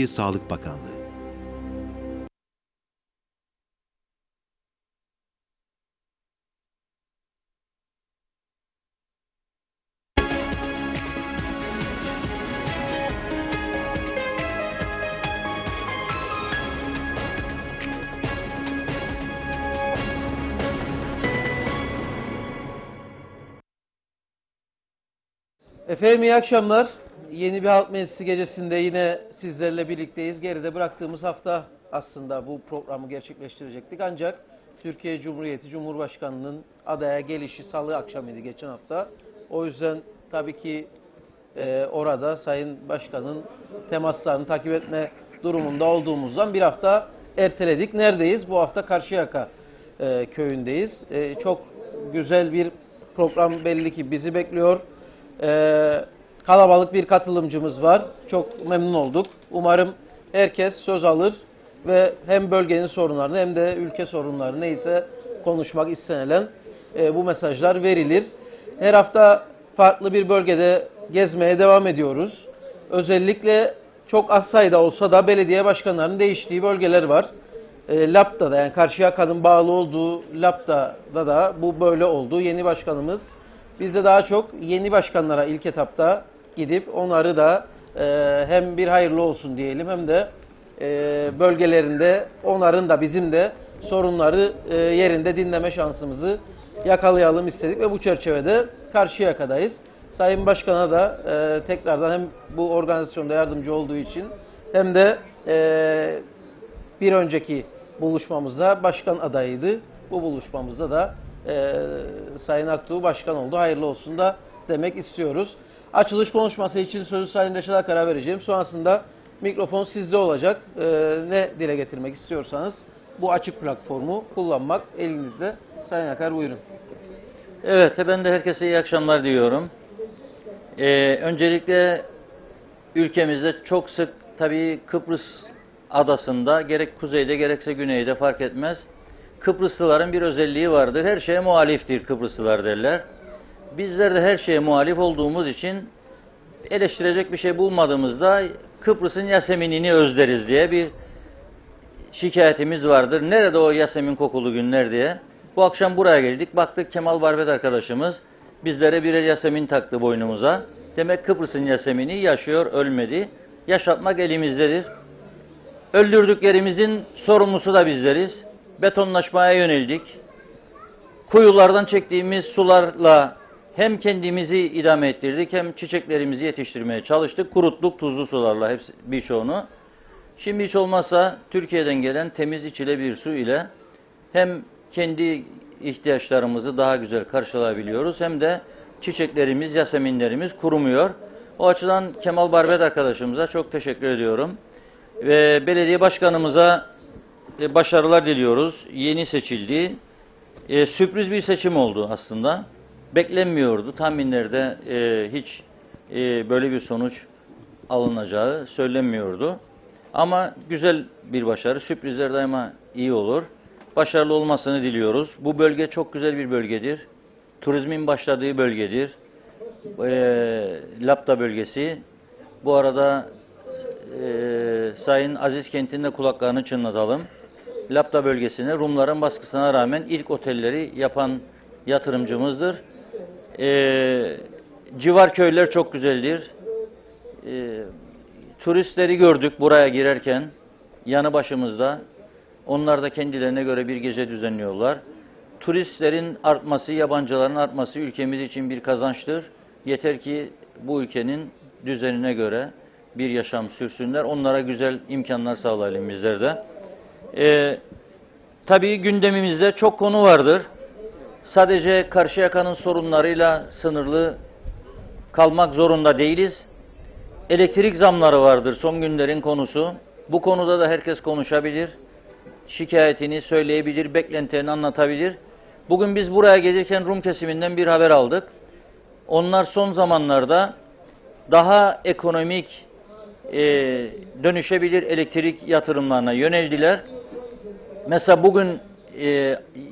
Sağlık Bakanlığı. Efendim iyi akşamlar. Yeni bir halk meclisi gecesinde yine sizlerle birlikteyiz. Geride bıraktığımız hafta aslında bu programı gerçekleştirecektik. Ancak Türkiye Cumhuriyeti Cumhurbaşkanı'nın adaya gelişi salı akşamıydı geçen hafta. O yüzden tabii ki orada Sayın Başkan'ın temaslarını takip etme durumunda olduğumuzdan bir hafta erteledik. Neredeyiz? Bu hafta Karşıyaka köyündeyiz. Çok güzel bir program belli ki bizi bekliyor. Kalabalık bir katılımcımız var. Çok memnun olduk. Umarım herkes söz alır ve hem bölgenin sorunlarını hem de ülke sorunları neyse konuşmak istenilen bu mesajlar verilir. Her hafta farklı bir bölgede gezmeye devam ediyoruz. Özellikle çok az sayıda olsa da belediye başkanlarının değiştiği bölgeler var. Lapta'da yani Karşıyaka'nın bağlı olduğu Lapta'da da bu böyle oldu. Yeni başkanımız biz de daha çok yeni başkanlara ilk etapta gidip onları da hem bir hayırlı olsun diyelim hem de bölgelerinde onların da bizim de sorunları yerinde dinleme şansımızı yakalayalım istedik ve bu çerçevede Karşıyaka'dayız. Sayın Başkan'a da tekrardan hem bu organizasyonda yardımcı olduğu için hem de bir önceki buluşmamızda başkan adayıydı. Bu buluşmamızda da Sayın Aktuğ başkan oldu. Hayırlı olsun da demek istiyoruz. Açılış konuşması için sözü Sayın Reşat Akar'a vereceğim. Sonrasında mikrofon sizde olacak. Ne dile getirmek istiyorsanız bu açık platformu kullanmak elinizde. Sayın Akar buyurun. Evet, ben de herkese iyi akşamlar diyorum. Öncelikle ülkemizde çok sık tabii Kıbrıs adasında gerek kuzeyde gerekse güneyde fark etmez. Kıbrıslıların bir özelliği vardır. Her şeye muhaliftir Kıbrıslılar derler. Bizler de her şeye muhalif olduğumuz için eleştirecek bir şey bulmadığımızda Kıbrıs'ın Yasemin'ini özleriz diye bir şikayetimiz vardır. Nerede o Yasemin kokulu günler diye. Bu akşam buraya geldik. Baktık Kemal Barbet arkadaşımız bizlere birer Yasemin taktı boynumuza. Demek Kıbrıs'ın Yasemin'i yaşıyor, ölmedi. Yaşatmak elimizdedir. Öldürdüklerimizin sorumlusu da bizleriz. Betonlaşmaya yöneldik. Kuyulardan çektiğimiz sularla hem kendimizi idame ettirdik hem çiçeklerimizi yetiştirmeye çalıştık. Kuruttuk tuzlu sularla hepsi birçoğunu. Şimdi hiç olmazsa Türkiye'den gelen temiz içilebilir su ile hem kendi ihtiyaçlarımızı daha güzel karşılayabiliyoruz hem de çiçeklerimiz, yaseminlerimiz kurumuyor. O açıdan Kemal Barbet arkadaşımıza çok teşekkür ediyorum. Ve belediye başkanımıza başarılar diliyoruz. Yeni seçildi. Sürpriz bir seçim oldu aslında. Beklenmiyordu. Tahminlerde hiç böyle bir sonuç alınacağı söylenmiyordu. Ama güzel bir başarı. Sürprizler daima iyi olur. Başarılı olmasını diliyoruz. Bu bölge çok güzel bir bölgedir. Turizmin başladığı bölgedir. Lapta bölgesi. Bu arada Sayın Aziz Kent'in de kulaklarını çınlatalım. Lapta bölgesine Rumların baskısına rağmen ilk otelleri yapan yatırımcımızdır. Civar köyler çok güzeldir. Turistleri gördük buraya girerken yanı başımızda. Onlar da kendilerine göre bir gece düzenliyorlar. Turistlerin artması, yabancıların artması ülkemiz için bir kazançtır. Yeter ki bu ülkenin düzenine göre bir yaşam sürsünler. Onlara güzel imkanlar sağlayalım bizler de. Tabii gündemimizde çok konu vardır. Sadece Karşıyaka'nın sorunlarıyla sınırlı kalmak zorunda değiliz. Elektrik zamları vardır son günlerin konusu. Bu konuda da herkes konuşabilir. Şikayetini söyleyebilir, beklentilerini anlatabilir. Bugün biz buraya gelirken Rum kesiminden bir haber aldık. Onlar son zamanlarda daha ekonomik dönüşebilir elektrik yatırımlarına yöneldiler. Mesela bugün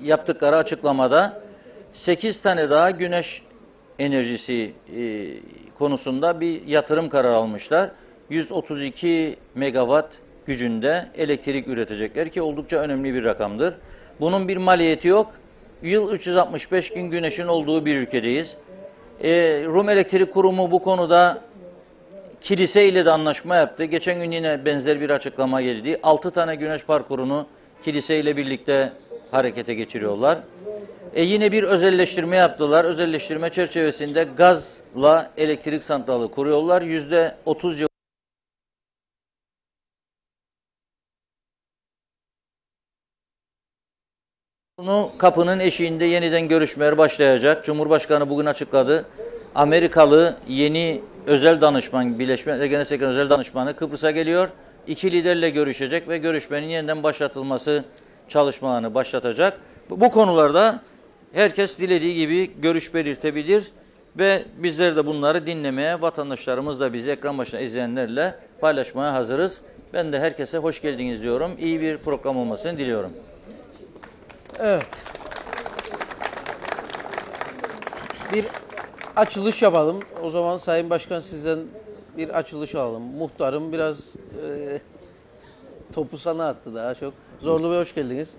yaptıkları açıklamada 8 tane daha güneş enerjisi konusunda bir yatırım kararı almışlar. 132 megawatt gücünde elektrik üretecekler ki oldukça önemli bir rakamdır. Bunun bir maliyeti yok. Yıl 365 gün güneşin olduğu bir ülkedeyiz. Rum Elektrik Kurumu bu konuda kilise ile de anlaşma yaptı. Geçen gün yine benzer bir açıklama geldi. 6 tane güneş parkurunu kilise ile birlikte harekete geçiriyorlar. Yine bir özelleştirme yaptılar. Özelleştirme çerçevesinde gazla elektrik santralı kuruyorlar. %30 Bunu kapının eşiğinde yeniden görüşmeler başlayacak. Cumhurbaşkanı bugün açıkladı. Amerikalı yeni özel danışman, Birleşmiş Milletler Genel Sekreteri özel danışmanı Kıbrıs'a geliyor. İki liderle görüşecek ve görüşmenin yeniden başlatılması çalışmalarını başlatacak. Bu konularda herkes dilediği gibi görüş belirtebilir ve bizler de bunları dinlemeye, vatandaşlarımız da bizi ekran başına izleyenlerle paylaşmaya hazırız. Ben de herkese hoş geldiniz diyorum. İyi bir program olmasını diliyorum. Evet. Bir açılış yapalım. O zaman Sayın Başkan sizden bir açılış alalım. Muhtarım biraz topu sana attı daha çok. Zorlu Bey hoş geldiniz.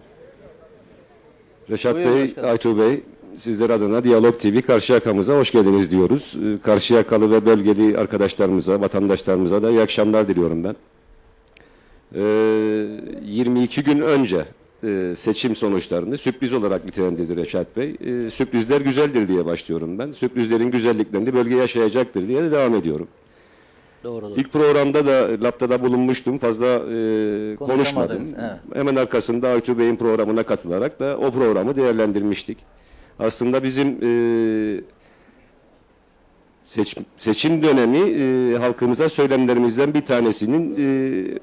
Reşat Buyurun Bey, başkanım. Aytuğ Bey, sizler adına Diyalog TV Karşıyaka'mıza hoş geldiniz diyoruz. Karşıyakalı ve bölgeli arkadaşlarımıza, vatandaşlarımıza da iyi akşamlar diliyorum ben. 22 gün önce seçim sonuçlarını sürpriz olarak nitelendirdi Reşat Bey. Sürprizler güzeldir diye başlıyorum ben. Sürprizlerin güzelliklerini bölge yaşayacaktır diye de devam ediyorum. Doğrudur. İlk programda da Lapta'da bulunmuştum. Fazla konuşmadım. Evet. Hemen arkasında Aytuğ Bey'in programına katılarak da o programı değerlendirmiştik. Aslında bizim seçim dönemi halkımıza söylemlerimizden bir tanesinin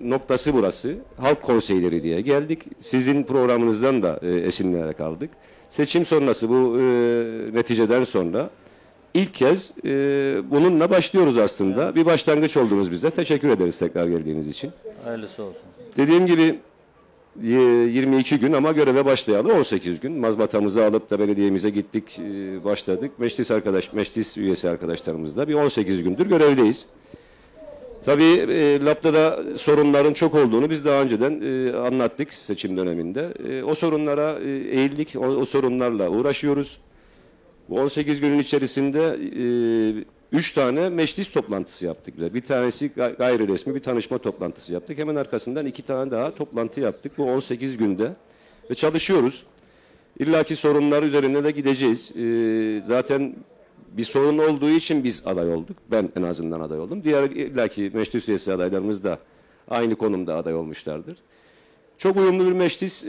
noktası burası. Halk konseyleri diye geldik. Sizin programınızdan da esinlenerek aldık. Seçim sonrası bu neticeden sonra İlk kez bununla başlıyoruz aslında. Evet. Bir başlangıç oldunuz bize. Teşekkür ederiz tekrar geldiğiniz için. Hayırlısı olsun. Dediğim gibi 22 gün ama göreve başlayalı 18 gün. Mazbatamızı alıp da belediyemize gittik, başladık. Meclis üyesi arkadaşlarımızla bir 18 gündür görevdeyiz. Tabii Lapta'da sorunların çok olduğunu biz daha önceden anlattık seçim döneminde. O sorunlara eğildik, o sorunlarla uğraşıyoruz. Bu 18 günün içerisinde 3 tane meclis toplantısı yaptık. Bir tanesi gayri resmi bir tanışma toplantısı yaptık. Hemen arkasından 2 tane daha toplantı yaptık. Bu 18 günde ve çalışıyoruz. İllaki sorunlar üzerine de gideceğiz. Zaten bir sorun olduğu için biz aday olduk. Ben en azından aday oldum. Diğer illaki meclis üyesi adaylarımız da aynı konumda aday olmuşlardır. Çok uyumlu bir meclis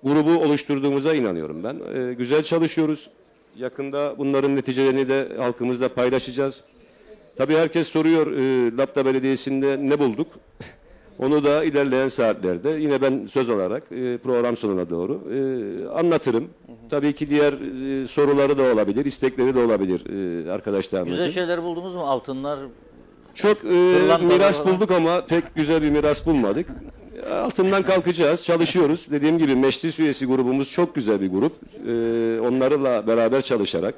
grubu oluşturduğumuza inanıyorum ben. Güzel çalışıyoruz. Yakında bunların neticelerini de halkımızla paylaşacağız. Tabii herkes soruyor Lapta Belediyesi'nde ne bulduk? Onu da ilerleyen saatlerde yine ben söz alarak program sonuna doğru anlatırım. Tabii ki diğer soruları da olabilir, istekleri de olabilir arkadaşlarımızın. Güzel şeyler buldunuz mu? Altınlar, çok miras bulduk ama pek güzel bir miras bulmadık. Altından kalkacağız, çalışıyoruz. Dediğim gibi meclis üyesi grubumuz çok güzel bir grup. Onlarla beraber çalışarak,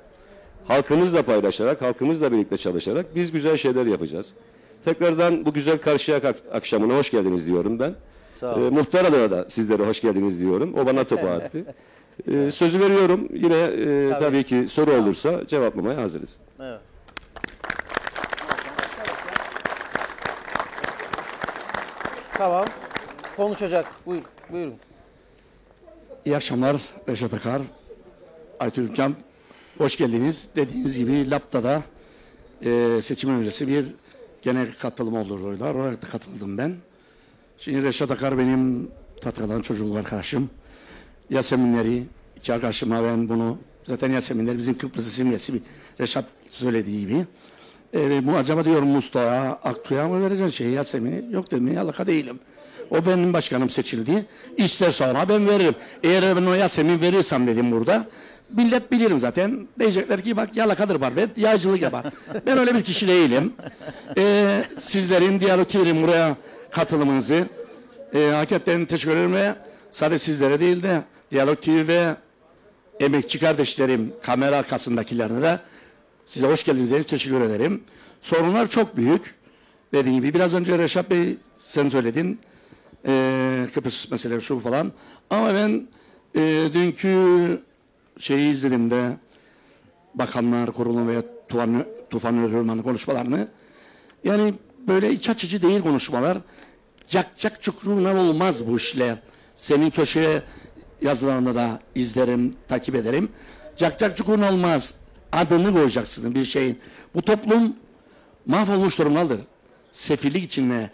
halkımızla paylaşarak, halkımızla birlikte çalışarak biz güzel şeyler yapacağız. Tekrardan bu güzel Karşıyaka akşamına hoş geldiniz diyorum ben. Muhtar adına da sizlere hoş geldiniz diyorum. O bana topu attı. Sözü veriyorum. Yine tabii ki soru olursa cevaplamaya hazırız. Evet. Tamam. Konuşacak. Buyurun. İyi akşamlar Reşat Akar, Aytül Ülkem. Hoş geldiniz. Dediğiniz gibi Lapta'da seçim öncesi bir genel katılım olur oylar. Oraya da katıldım ben. Şimdi Reşat Akar benim Tatkadan çocukluk arkadaşım. Yaseminleri, iki arkadaşıma ben bunu, zaten Yaseminler bizim Kıbrıs simgesi, Reşat söylediği gibi. Bu acaba diyorum Mustafa'ya, Aktu'ya mı vereceksin Yasemin'i? Yok dedim, alaka değilim. O benim başkanım seçildi. İsterse ona ben veririm. Eğer ben o Yasemin verirsem dedim burada. Millet bilirim zaten. Diyecekler ki bak yalakadır barbet, yağcılık yapar. Ben öyle bir kişi değilim. Sizlerin Diyalog TV'nin buraya katılımınızı hakikaten teşekkür ederim ve sadece sizlere değil de Diyalog TV ve emekçi kardeşlerim, kamera arkasındakilerine de size hoş geldiniz diye teşekkür ederim. Sorunlar çok büyük. Dediğim gibi biraz önce Reşat Bey sen söyledin. Kıbrıs meselesi şu falan. Ama ben dünkü şeyi izledim de Bakanlar Kurulu veya Tufan Özürman'ın konuşmalarını. Yani böyle iç açıcı değil konuşmalar. Cak çukurundan olmaz bu işler. Senin köşeye yazılarını da izlerim, takip ederim. Cak çukurundan olmaz. Adını koyacaksın bir şeyin. Bu toplum mahvolmuş durumdadır. Sefillik içine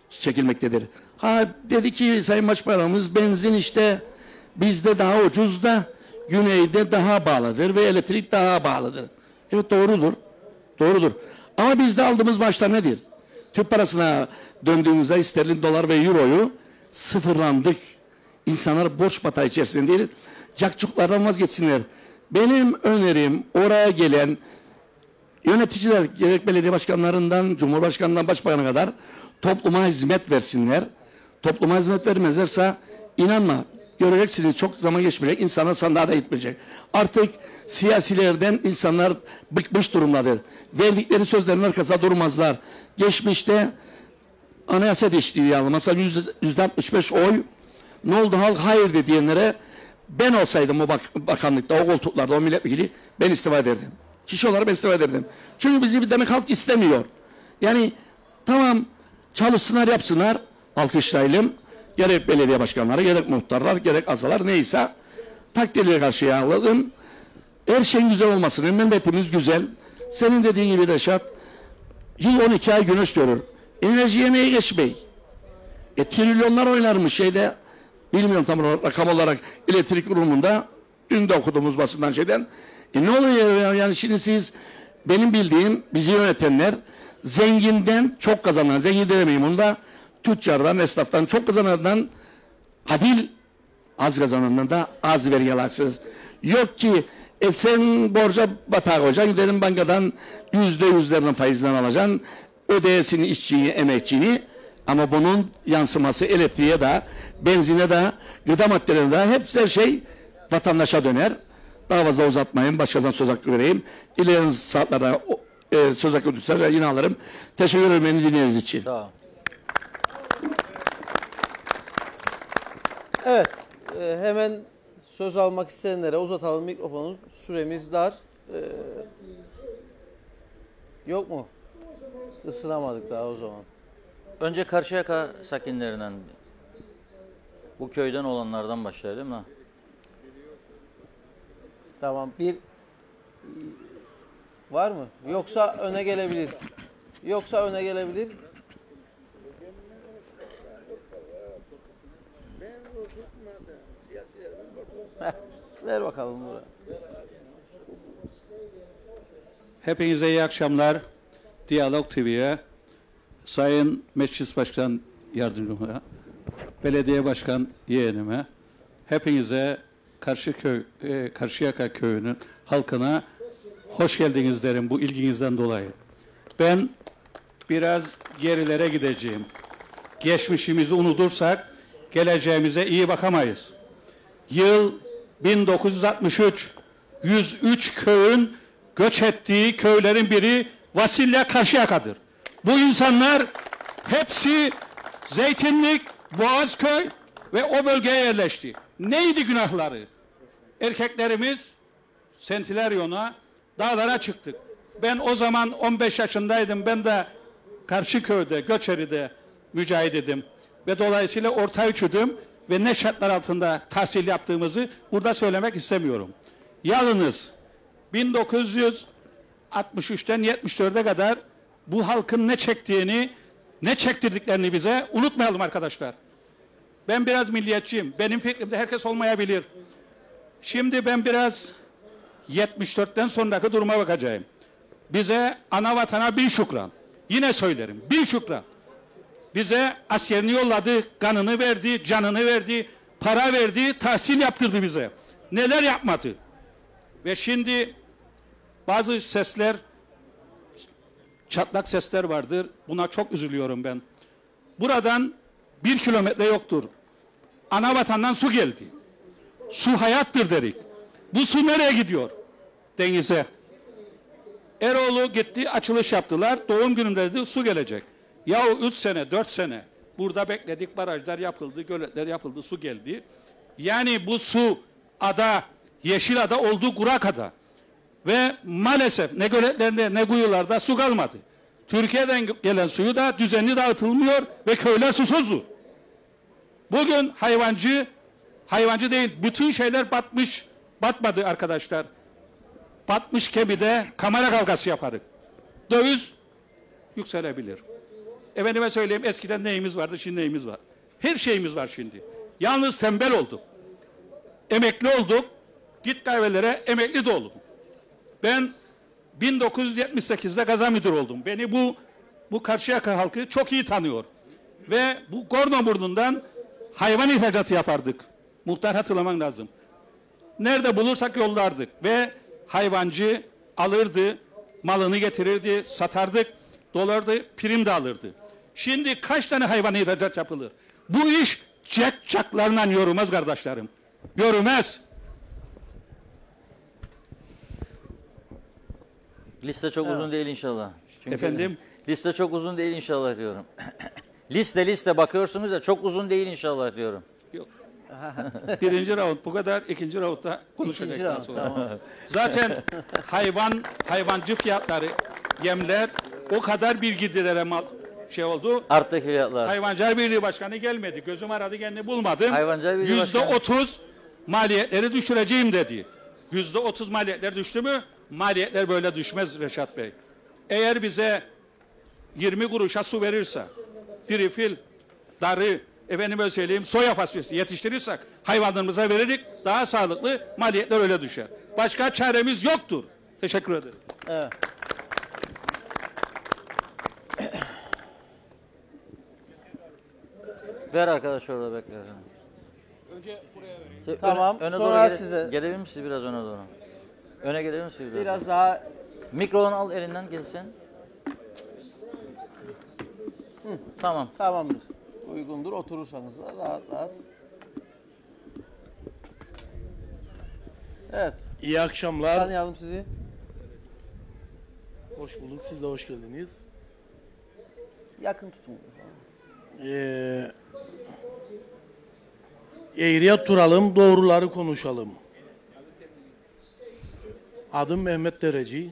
çekilmektedir. Ha dedi ki Sayın Başbakanımız benzin işte bizde daha ucuz da güneyde daha bağlıdır ve elektrik daha bağlıdır. Evet doğrudur. Doğrudur. Ama bizde aldığımız maaşlar nedir? Türk parasına döndüğümüzde sterlin dolar ve euroyu sıfırlandık. İnsanlar borç batağı içerisinde değil. Cakçuklardan vazgeçsinler. Benim önerim oraya gelen yöneticiler gerek belediye başkanlarından, cumhurbaşkanından başbakana kadar topluma hizmet versinler. Topluma hizmet vermezlerse inanma göreceksiniz çok zaman geçmeyecek, insanlar sandığa da gitmeyecek. Artık siyasilerden insanlar bıkmış durumdadır. Verdikleri sözlerin arkasında durmazlar. Geçmişte anayasa değişikliği yani mesela %65 oy ne oldu halk hayır de diyenlere ben olsaydım o bakanlıkta, o koltuklarda, o milletvekili ben istifa ederdim. Kişi olarak ben istifa ederdim. Çünkü bizi demek halk istemiyor. Yani tamam çalışsınlar yapsınlar alkışlayalım. Gerek belediye başkanları, gerek muhtarlar, gerek azalar neyse takdirle karşıya alalım. Her şeyin güzel olmasını, memleketimiz güzel. Senin dediğin gibi Reşat, yıl 12 ay güneş görür. Enerjiye neye geçmeyi? Trilyonlar oynarmış şeyde, bilmiyorum tam olarak, rakam olarak elektrik kurumunda, dün de okuduğumuz basından şeyden. Ne oluyor yani şimdi siz, benim bildiğim bizi yönetenler, zenginden çok kazanan, zengin demeyeyim onu da, tüccardan, esnaftan çok kazanandan adil, az kazanandan da az vergi alarsınız. Yok ki sen borca batağa koyacaksın, gidelim bankadan %100'lerin faizden alacaksın, ödeyesin işçiyi, emekçini ama bunun yansıması elektriğe de, benzine de, gıda maddelerine de hepsi her şey vatandaşa döner. Daha fazla uzatmayın, başkasına söz hakkı vereyim. İlerleyen saatlerde söz hakkı tutarsa yine alırım. Teşekkür ederim beni dinlediğiniz için. Sağ ol. Evet, hemen söz almak isteyenlere uzatalım mikrofonu. Süremiz dar. Yok mu? Isınamadık daha o zaman. Önce Karşıyaka sakinlerinden, bu köyden olanlardan başlayalım da. Tamam, bir var mı? Yoksa öne gelebilir. Yoksa öne gelebilir. Ver bakalım buraya. Hepinize iyi akşamlar. Diyalog TV'ye, Sayın Meclis Başkan Yardımcıma, Belediye Başkan yeğenime, hepinize Karşıyaka Köyü'nün halkına hoş geldiniz derim bu ilginizden dolayı. Ben biraz gerilere gideceğim. Geçmişimizi unutursak geleceğimize iyi bakamayız. Yıl 1963, 103 köyün göç ettiği köylerin biri Vasilya Karşıyaka'dır. Bu insanlar hepsi Zeytinlik, Boğazköy ve o bölgeye yerleşti. Neydi günahları? Erkeklerimiz Sentilaryon'a, dağlara çıktık. Ben o zaman 15 yaşındaydım. Ben de Karşıköy'de, Göçeri'de mücahit idim. Ve dolayısıyla orta üçüdüm ve ne şartlar altında tahsil yaptığımızı burada söylemek istemiyorum. Yalnız 1963'ten 74'e kadar bu halkın ne çektiğini, ne çektirdiklerini bize unutmayalım arkadaşlar. Ben biraz milliyetçiyim. Benim fikrimde herkes olmayabilir. Şimdi ben biraz 74'ten sonraki duruma bakacağım. Bize ana vatana bin şükran. Yine söylerim, bin şükran. Bize askerini yolladı, kanını verdi, canını verdi, para verdi, tahsil yaptırdı bize. Neler yapmadı? Ve şimdi bazı sesler, çatlak sesler vardır. Buna çok üzülüyorum ben. Buradan 1 kilometre yoktur. Ana vatandan su geldi. Su hayattır dedik. Bu su nereye gidiyor? Denize. Eroğlu gitti, açılış yaptılar. Doğum gününde dedi su gelecek. Yahu 3 sene, 4 sene burada bekledik, barajlar yapıldı, göletler yapıldı, su geldi. Yani bu su ada, yeşil ada oldu kurak ada. Ve maalesef ne göletlerinde ne kuyularda su kalmadı. Türkiye'den gelen suyu da düzenli dağıtılmıyor ve köyler susuzdur. Bugün hayvancı değil, bütün şeyler batmış, batmadı arkadaşlar. Batmış gemide kamera kavgası yaparız. Döviz yükselebilir. Efendime söyleyeyim, eskiden neyimiz vardı, şimdi neyimiz var? Her şeyimiz var şimdi. Yalnız tembel olduk. Emekli olduk. Git kahvelere emekli de oldum. Ben 1978'de gaza müdür oldum. Beni bu Karşıyaka halkı çok iyi tanıyor. Ve bu Gornoburnundan hayvan ihracatı yapardık. Muhtar, hatırlaman lazım. Nerede bulursak yollardık ve hayvancı alırdı, malını getirirdi, satardık, dolardı, prim de alırdı. Şimdi kaç tane hayvan ihracat yapılır? Bu iş caklarla yürümez kardeşlerim. Yürümez. Liste çok uzun değil inşallah. Çünkü Efendim? Liste çok uzun değil inşallah diyorum. liste bakıyorsunuz ya, çok uzun değil inşallah diyorum. Yok. Birinci round bu kadar, ikinci roundda konuşacaklar round, sonra. tamam. Zaten hayvancı fiyatları, yemler o kadar bir gidilere mal şey oldu. Arttı fiyatlar. Hayvancılar Birliği Başkanı gelmedi. Gözüm aradı, kendini bulmadım. Hayvancılar Birliği Başkanı. %30 maliyetleri düşüreceğim dedi. %30 maliyetler düştü mü? Maliyetler böyle düşmez Reşat Bey. Eğer bize 20 kuruşa su verirse, trifil, darı, efendime söyleyeyim, soya fasulyesi yetiştirirsek hayvanlarımıza veririk, daha sağlıklı, maliyetler öyle düşer. Başka çaremiz yoktur. Teşekkür ederim. Evet. Ver arkadaş orada bekle. Önce buraya vereyim. Tamam, sonra size. Gelebilir misiniz biraz öne doğru? Öne gelebilir misiniz biraz? Biraz daha Mikrofonu al elinden, gelsin. Tamam. tamamdır. Uygundur. Oturursanız da rahat rahat. Evet. İyi akşamlar. Tanıyalım sizi. Hoş bulduk. Siz de hoş geldiniz. Yakın tutun. Eğriye duralım, doğruları konuşalım. Adım Mehmet Dereci.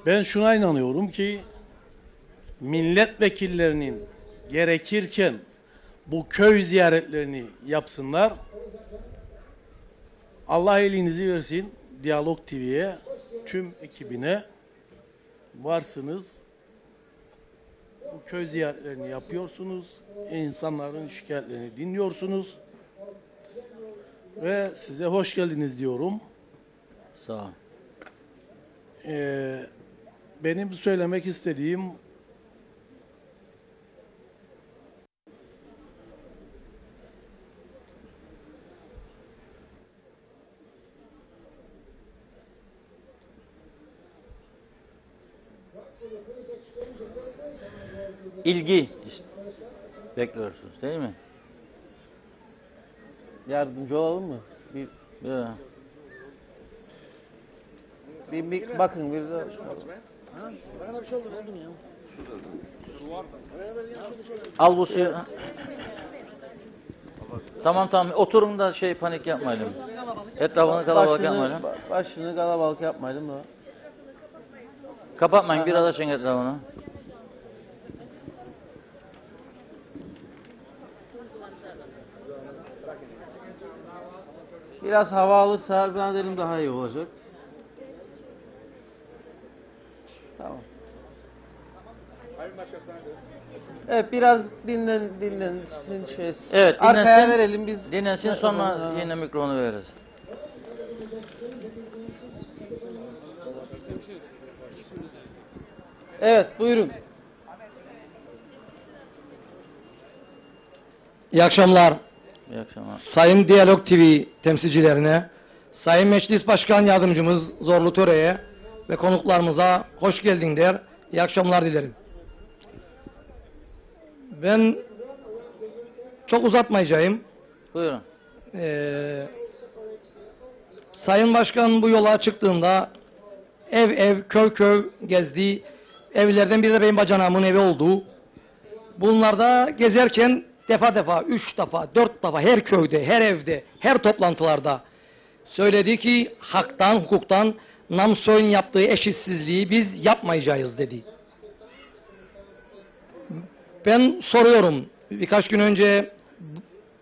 Ben şuna inanıyorum ki milletvekillerinin gerekirken bu köy ziyaretlerini yapsınlar. Allah elinizi versin Diyalog TV'ye, tüm ekibine varsınız. Bu köy ziyaretlerini yapıyorsunuz. İnsanların şikayetlerini dinliyorsunuz. Ve size hoş geldiniz diyorum. Sağ ol. Benim söylemek istediğim İlgi bekliyorsunuz değil mi? Yardımcı olalım mı? Ya. Bir bakın bir de. Al bu suyu. Tamam. Oturun da panik yapmayalım. Etrafını kalabalık yapmayalım. Başını kalabalık yapmayalım da. Kapatmayın, biraz açın etrafını. Biraz hava alırsa zannederim daha iyi olacak. Tamam. Evet, biraz dinlensin şey. Evet, Arkaya dinlensin. verelim biz. Dinlensin, sonra yine mikrofonu veririz. Evet, buyurun. İyi akşamlar. İyi akşamlar. Sayın Diyalog TV temsilcilerine, Sayın Meclis Başkan Yardımcımız Zorlu Töre'ye ve konuklarımıza hoş geldin der. İyi akşamlar dilerim. Ben çok uzatmayacağım. Buyurun. Sayın Başkan bu yola çıktığında ev köy gezdi. evlerden biri de benim bacanağımın evi oldu. Bunlarda gezerken defa defa, 3 defa, 4 defa her köyde, her evde, her toplantılarda söyledi ki haktan, hukuktan Namsoy'un yaptığı eşitsizliği biz yapmayacağız dedi. Ben soruyorum, birkaç gün önce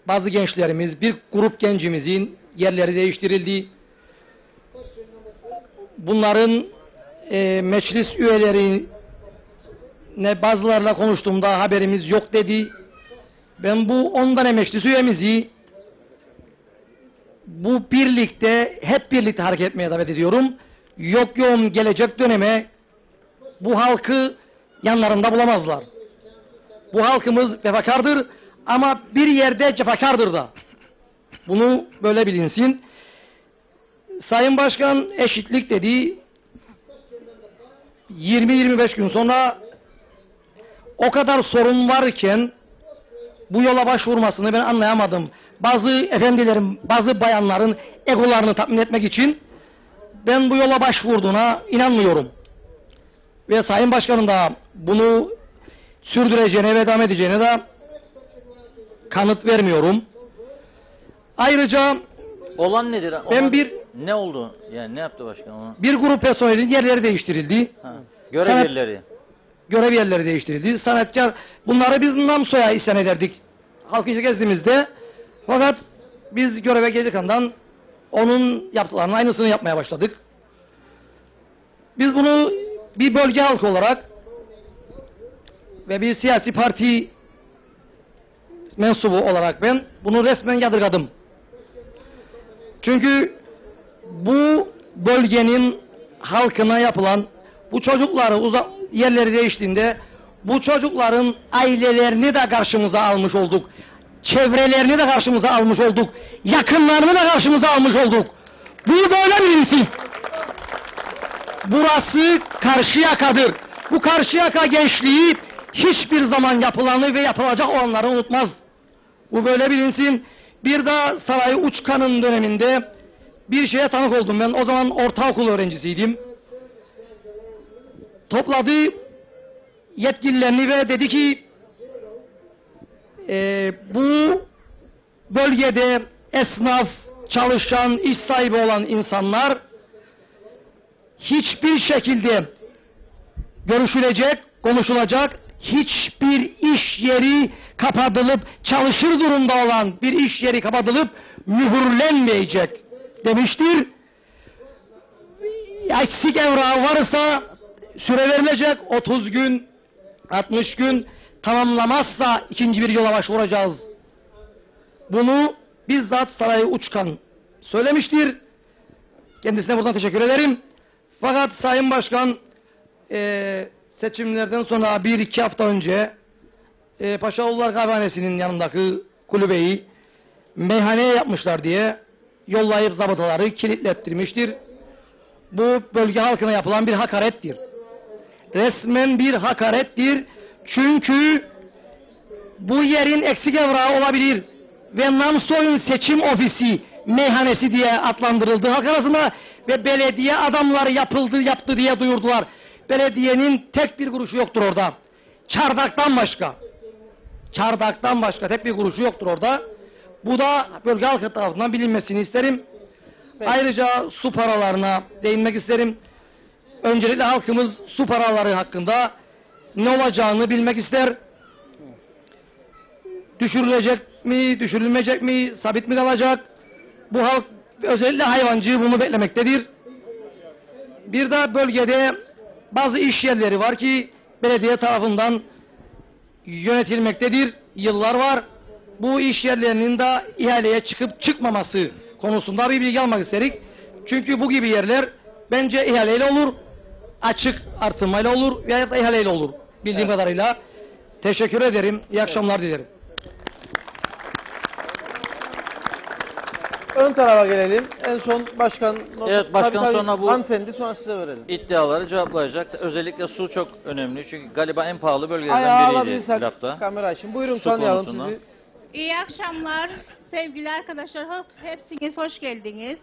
bazı gençlerimiz, bir grup gencimizin yerleri değiştirildi. Bunların meclis üyelerine bazılarıyla konuştuğumda haberimiz yok dedi. Ben bu 10 tane meclis üyemizi bu birlikte, hep birlikte hareket etmeye davet ediyorum. Yok yoğun gelecek döneme bu halkı yanlarında bulamazlar. Bu halkımız vefakardır ama bir yerde cefakardır da. Bunu böyle bilinsin. Sayın Başkan eşitlik dedi. 20-25 gün sonra o kadar sorun varken bu yola başvurmasını ben anlayamadım. Bazı efendilerin, bazı bayanların egolarını tatmin etmek için ben bu yola başvurduğuna inanmıyorum. Ve Sayın Başkan'ın da bunu sürdüreceğine ve devam edeceğine de kanıt vermiyorum. Ayrıca Olan nedir? ben Ne oldu? Yani ne yaptı başkan ona? bir grup personelin yerleri değiştirildi. Ha. Görev Sanat- yerleri. Görev yerleri değiştirildi. Sanatkar, bunları biz Namsoy'a isyan ederdik. Halkı içi gezdiğimizde. Fakat biz göreve gelirken andan onun yaptıklarının aynısını yapmaya başladık. Biz bunu bir bölge halkı olarak ve bir siyasi parti mensubu olarak ben bunu resmen yadırgadım. Çünkü bu bölgenin halkına yapılan, bu çocukları yerleri değiştiğinde bu çocukların ailelerini de karşımıza almış olduk. Çevrelerini de karşımıza almış olduk. Yakınlarını da karşımıza almış olduk. Bu böyle bilinsin. Burası Karşıyaka'dır. Bu Karşıyaka gençliği hiçbir zaman yapılanı ve yapılacak olanları unutmaz. Bu böyle bilinsin. Bir de Saray Uçkan'ın döneminde bir şeye tanık oldum. Ben o zaman ortaokul öğrencisiydim. Topladı yetkililerini ve dedi ki bu bölgede esnaf, çalışan, iş sahibi olan insanlar hiçbir şekilde görüşülecek, konuşulacak hiçbir iş yeri kapatılıp çalışır durumda olan bir iş yeri kapatılıp mühürlenmeyecek demiştir. Eksik evrağı varsa süre verilecek 30 gün, 60 gün tamamlamazsa ikinci bir yola başvuracağız. Bunu bizzat Saray Uçkan söylemiştir. Kendisine buradan teşekkür ederim. Fakat Sayın Başkan seçimlerden sonra 1-2 hafta önce Paşaoğullar Kahvehanesi'nin yanındaki kulübeyi meyhaneye yapmışlar diye yollayıp zabıtaları kilitlettirmiştir. Bu bölge halkına yapılan bir hakarettir. Resmen bir hakarettir. Çünkü bu yerin eksik evrağı olabilir ve Namsoy'un seçim ofisi meyhanesi diye adlandırıldı halk arasında ve belediye adamları yaptı diye duyurdular. Belediyenin tek bir kuruşu yoktur orada. Çardaktan başka. Çardaktan başka tek bir kuruşu yoktur orada. Bu da bölge halkı tarafından bilinmesini isterim. Peki. Ayrıca su paralarına değinmek isterim. Öncelikle halkımız su paraları hakkında ne olacağını bilmek ister. Düşürülecek mi, düşürülmeyecek mi, sabit mi kalacak? Bu halk özellikle hayvancı bunu beklemektedir. Bir de bölgede bazı iş yerleri var ki belediye tarafından yönetilmektedir. Yıllar var. Bu iş yerlerinin de ihaleye çıkıp çıkmaması konusunda bir bilgi almak istedik. Çünkü bu gibi yerler bence ihaleyle olur, açık artırmayla olur veya da ihaleyle olur. Bildiğim kadarıyla. Teşekkür ederim. İyi akşamlar dilerim. Ön tarafa gelelim. En son başkan... Evet, başkan Tabii, sonra bu- hanımefendi sonra size verelim. İddiaları cevaplayacak. Özellikle su çok önemli. Çünkü galiba en pahalı Ayağı bölgelerden biriydi alabilirsek Lapta. kamera için. Buyurun Su tanıyalım konusunda. sizi. İyi akşamlar sevgili arkadaşlar. Hepsiniz hoş geldiniz.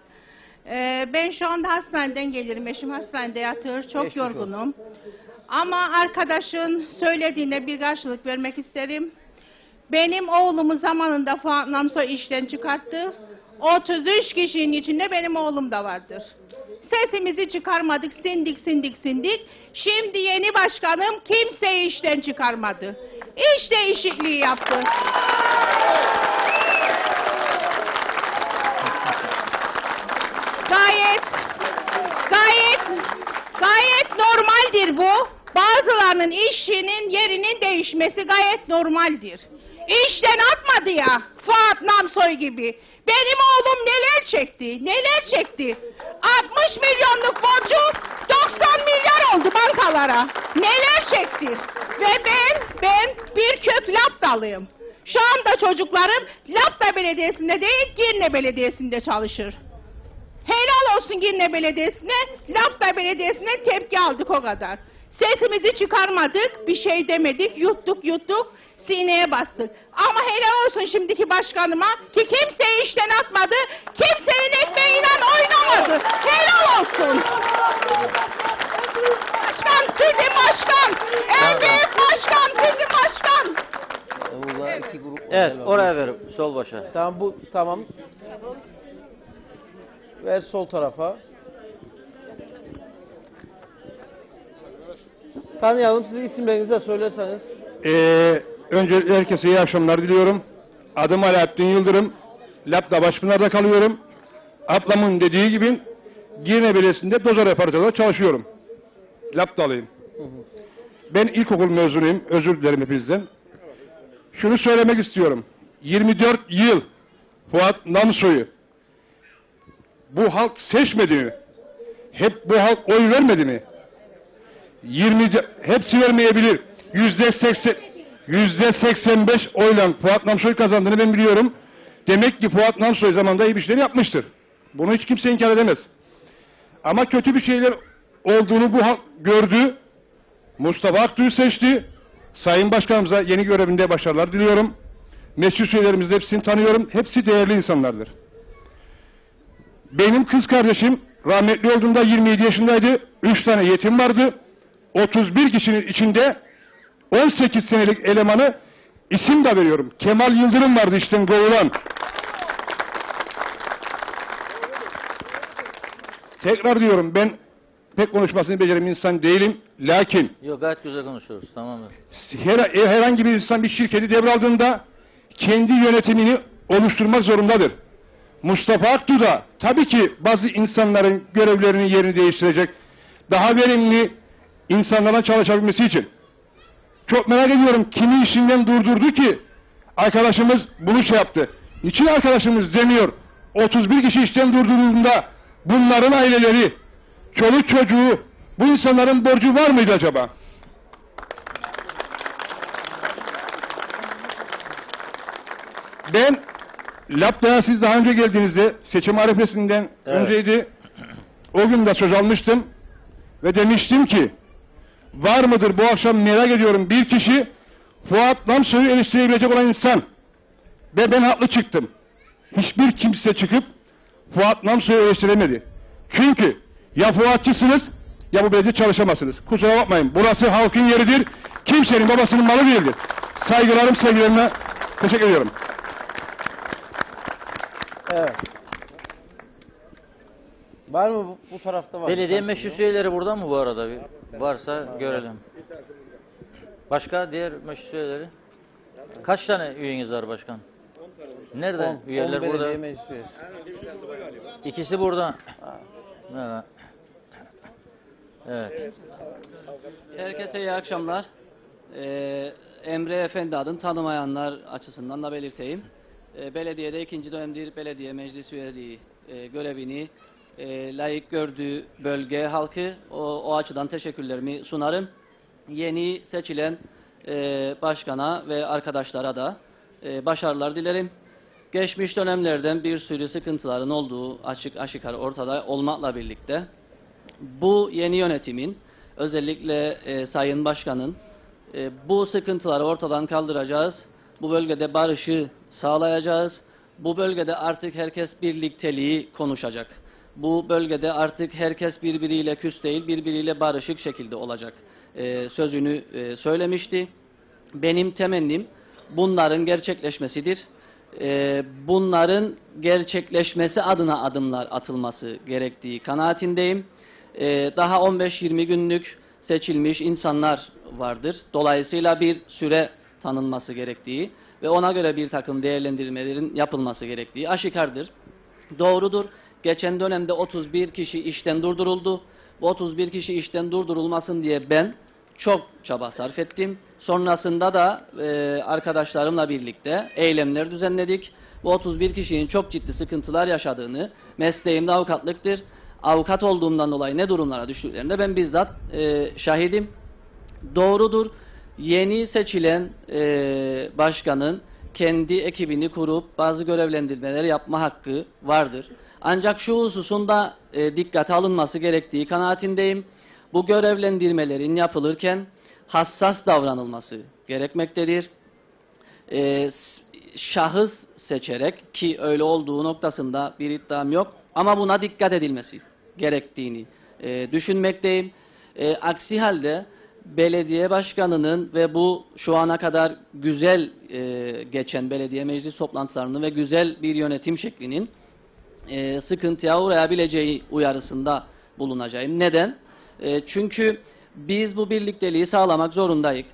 Ben şu anda hastaneden gelirim. Eşim hastanede yatıyor. Çok Geçmiş yorgunum. Ama arkadaşın söylediğine bir karşılık vermek isterim. Benim oğlumu zamanında Fuat Namsoy işten çıkarttı. 33 kişinin içinde benim oğlum da vardır. Sesimizi çıkarmadık, sindik. Şimdi yeni başkanım kimseyi işten çıkarmadı. İş değişikliği yaptı. Gayet normaldir bu. Bazılarının işinin yerinin değişmesi gayet normaldir. İşten atmadı ya Fuat Namsoy gibi. Benim oğlum neler çekti. 60 milyonluk borcu 90 milyar oldu bankalara. Neler çekti. Ve ben bir kök Laptalıyım. Şu anda çocuklarım Lapta Belediyesi'nde değil Girne Belediyesi'nde çalışır. Helal olsun Girne Belediyesi'ne, Lapta Belediyesi'ne tepki aldık o kadar. Sesimizi çıkarmadık, bir şey demedik, yuttuk, sineye bastık. Ama helal olsun şimdiki başkanıma ki kimseyi işten atmadı, kimsenin ekmeğiyle oynamadı. Helal olsun. Başkan, bizim başkan. En büyük başkan, bizim başkan. Burada iki grup Evet, var. oraya ver, sol başa. Tamam. Ver sol tarafa. Tanıyalım, sizi isimlerinizi de söylerseniz. Önce herkese iyi akşamlar diliyorum. Adım Alaaddin Yıldırım. Lapta Başpınar'da kalıyorum. Ablamın dediği gibi Girne Belediyesi'nde dozer operatörü çalışıyorum. Laptalıyım. Ben ilkokul mezunuyum. Özür dilerim hepinizden. Şunu söylemek istiyorum. 24 yıl Fuat Namsoy'u bu halk seçmedi mi? Hep bu halk oy vermedi mi? Hepsi vermeyebilir. %85 oyla Fuat Namsoy kazandığını ben biliyorum. Demek ki Fuat Namsoy zamanında iyi bir şeyler yapmıştır. Bunu hiç kimse inkar edemez. Ama kötü bir şeyler olduğunu bu halk gördü. Mustafa Aktuğ'u seçti. Sayın Başkanımıza yeni görevinde başarılar diliyorum. Meclis üyelerimizi hepsini tanıyorum. Hepsi değerli insanlardır. Benim kız kardeşim rahmetli olduğunda 27 yaşındaydı. 3 tane yetim vardı. 31 kişinin içinde 18 senelik elemanı isim de veriyorum. Kemal Yıldırım vardı işten kovulan. Tekrar diyorum ben pek konuşmasını beceren insan değilim. Lakin Yok, gayet güzel konuşuyoruz, tamam mı? herhangi bir insan bir şirketi devraldığında kendi yönetimini oluşturmak zorundadır. Mustafa Aktu da tabii ki bazı insanların görevlerini yerini değiştirecek. Daha verimli insanlara çalışabilmesi için. Çok merak ediyorum kimi işinden durdurdu ki arkadaşımız bunu şey yaptı. Niçin arkadaşımız demiyor? 31 kişi işten durdurulduğunda bunların aileleri, çoluk çocuğu, bu insanların borcu var mıydı acaba? Ben Lapta'ya siz daha önce geldiğinizde seçim arifesinden önceydi. O gün de söz almıştım ve demiştim ki var mıdır bu akşam merak ediyorum bir kişi Fuat Namsoy'u eleştirebilecek olan insan. Ve ben haklı çıktım. Hiçbir kimse çıkıp Fuat Namsoy'u eleştiremedi. Çünkü ya Fuatçısınız ya bu belediye çalışamazsınız. Kusura bakmayın. Burası halkın yeridir. Kimsenin babasının malı değildir. Saygılarım, sevgilerimle teşekkür ediyorum. Evet. Var mı bu tarafta var? Belediye meclis üyeleri burada mı bu arada? Varsa görelim. Başka diğer meclis üyeleri? Kaç tane üyeniz var başkan? Nerede? Üyeler burada. Belediye meclis üyesi. İkisi burada. Evet. Evet. Herkese iyi akşamlar. Emre Efendi adını tanımayanlar açısından da belirteyim. Belediyede 2. dönemdir belediye meclis üyeliği görevini layık gördüğü bölge halkı o açıdan teşekkürlerimi sunarım. Yeni seçilen başkana ve arkadaşlara da başarılar dilerim. Geçmiş dönemlerden bir sürü sıkıntıların olduğu aşikar ortada olmakla birlikte bu yeni yönetimin özellikle Sayın Başkan'ın bu sıkıntıları ortadan kaldıracağız. Bu bölgede barışı sağlayacağız. Bu bölgede artık herkes birlikteliği konuşacak. Bu bölgede artık herkes birbiriyle küs değil, birbiriyle barışık şekilde olacak. sözünü söylemişti. Benim temennim bunların gerçekleşmesidir. Bunların gerçekleşmesi adına adımlar atılması gerektiği kanaatindeyim. Daha 15-20 günlük seçilmiş insanlar vardır. Dolayısıyla bir süre tanınması gerektiği ve ona göre bir takım değerlendirmelerin yapılması gerektiği aşikardır. Doğrudur. Geçen dönemde 31 kişi işten durduruldu. Bu 31 kişi işten durdurulmasın diye ben çok çaba sarf ettim. Sonrasında da arkadaşlarımla birlikte eylemler düzenledik. Bu 31 kişinin çok ciddi sıkıntılar yaşadığını, mesleğim de avukatlıktır. Avukat olduğumdan dolayı ne durumlara düştüklerinde ben bizzat şahidim. Doğrudur. Yeni seçilen başkanın kendi ekibini kurup bazı görevlendirmeleri yapma hakkı vardır. Ancak şu hususunda dikkate alınması gerektiği kanaatindeyim. Bu görevlendirmelerin yapılırken hassas davranılması gerekmektedir. Şahıs seçerek, ki öyle olduğu noktasında bir iddiam yok, ama buna dikkat edilmesi gerektiğini düşünmekteyim. Aksi halde belediye başkanının ve bu şu ana kadar güzel geçen belediye meclis toplantılarının ve güzel bir yönetim şeklinin sıkıntıya uğrayabileceği uyarısında bulunacağım. Neden? Çünkü biz bu birlikteliği sağlamak zorundayız.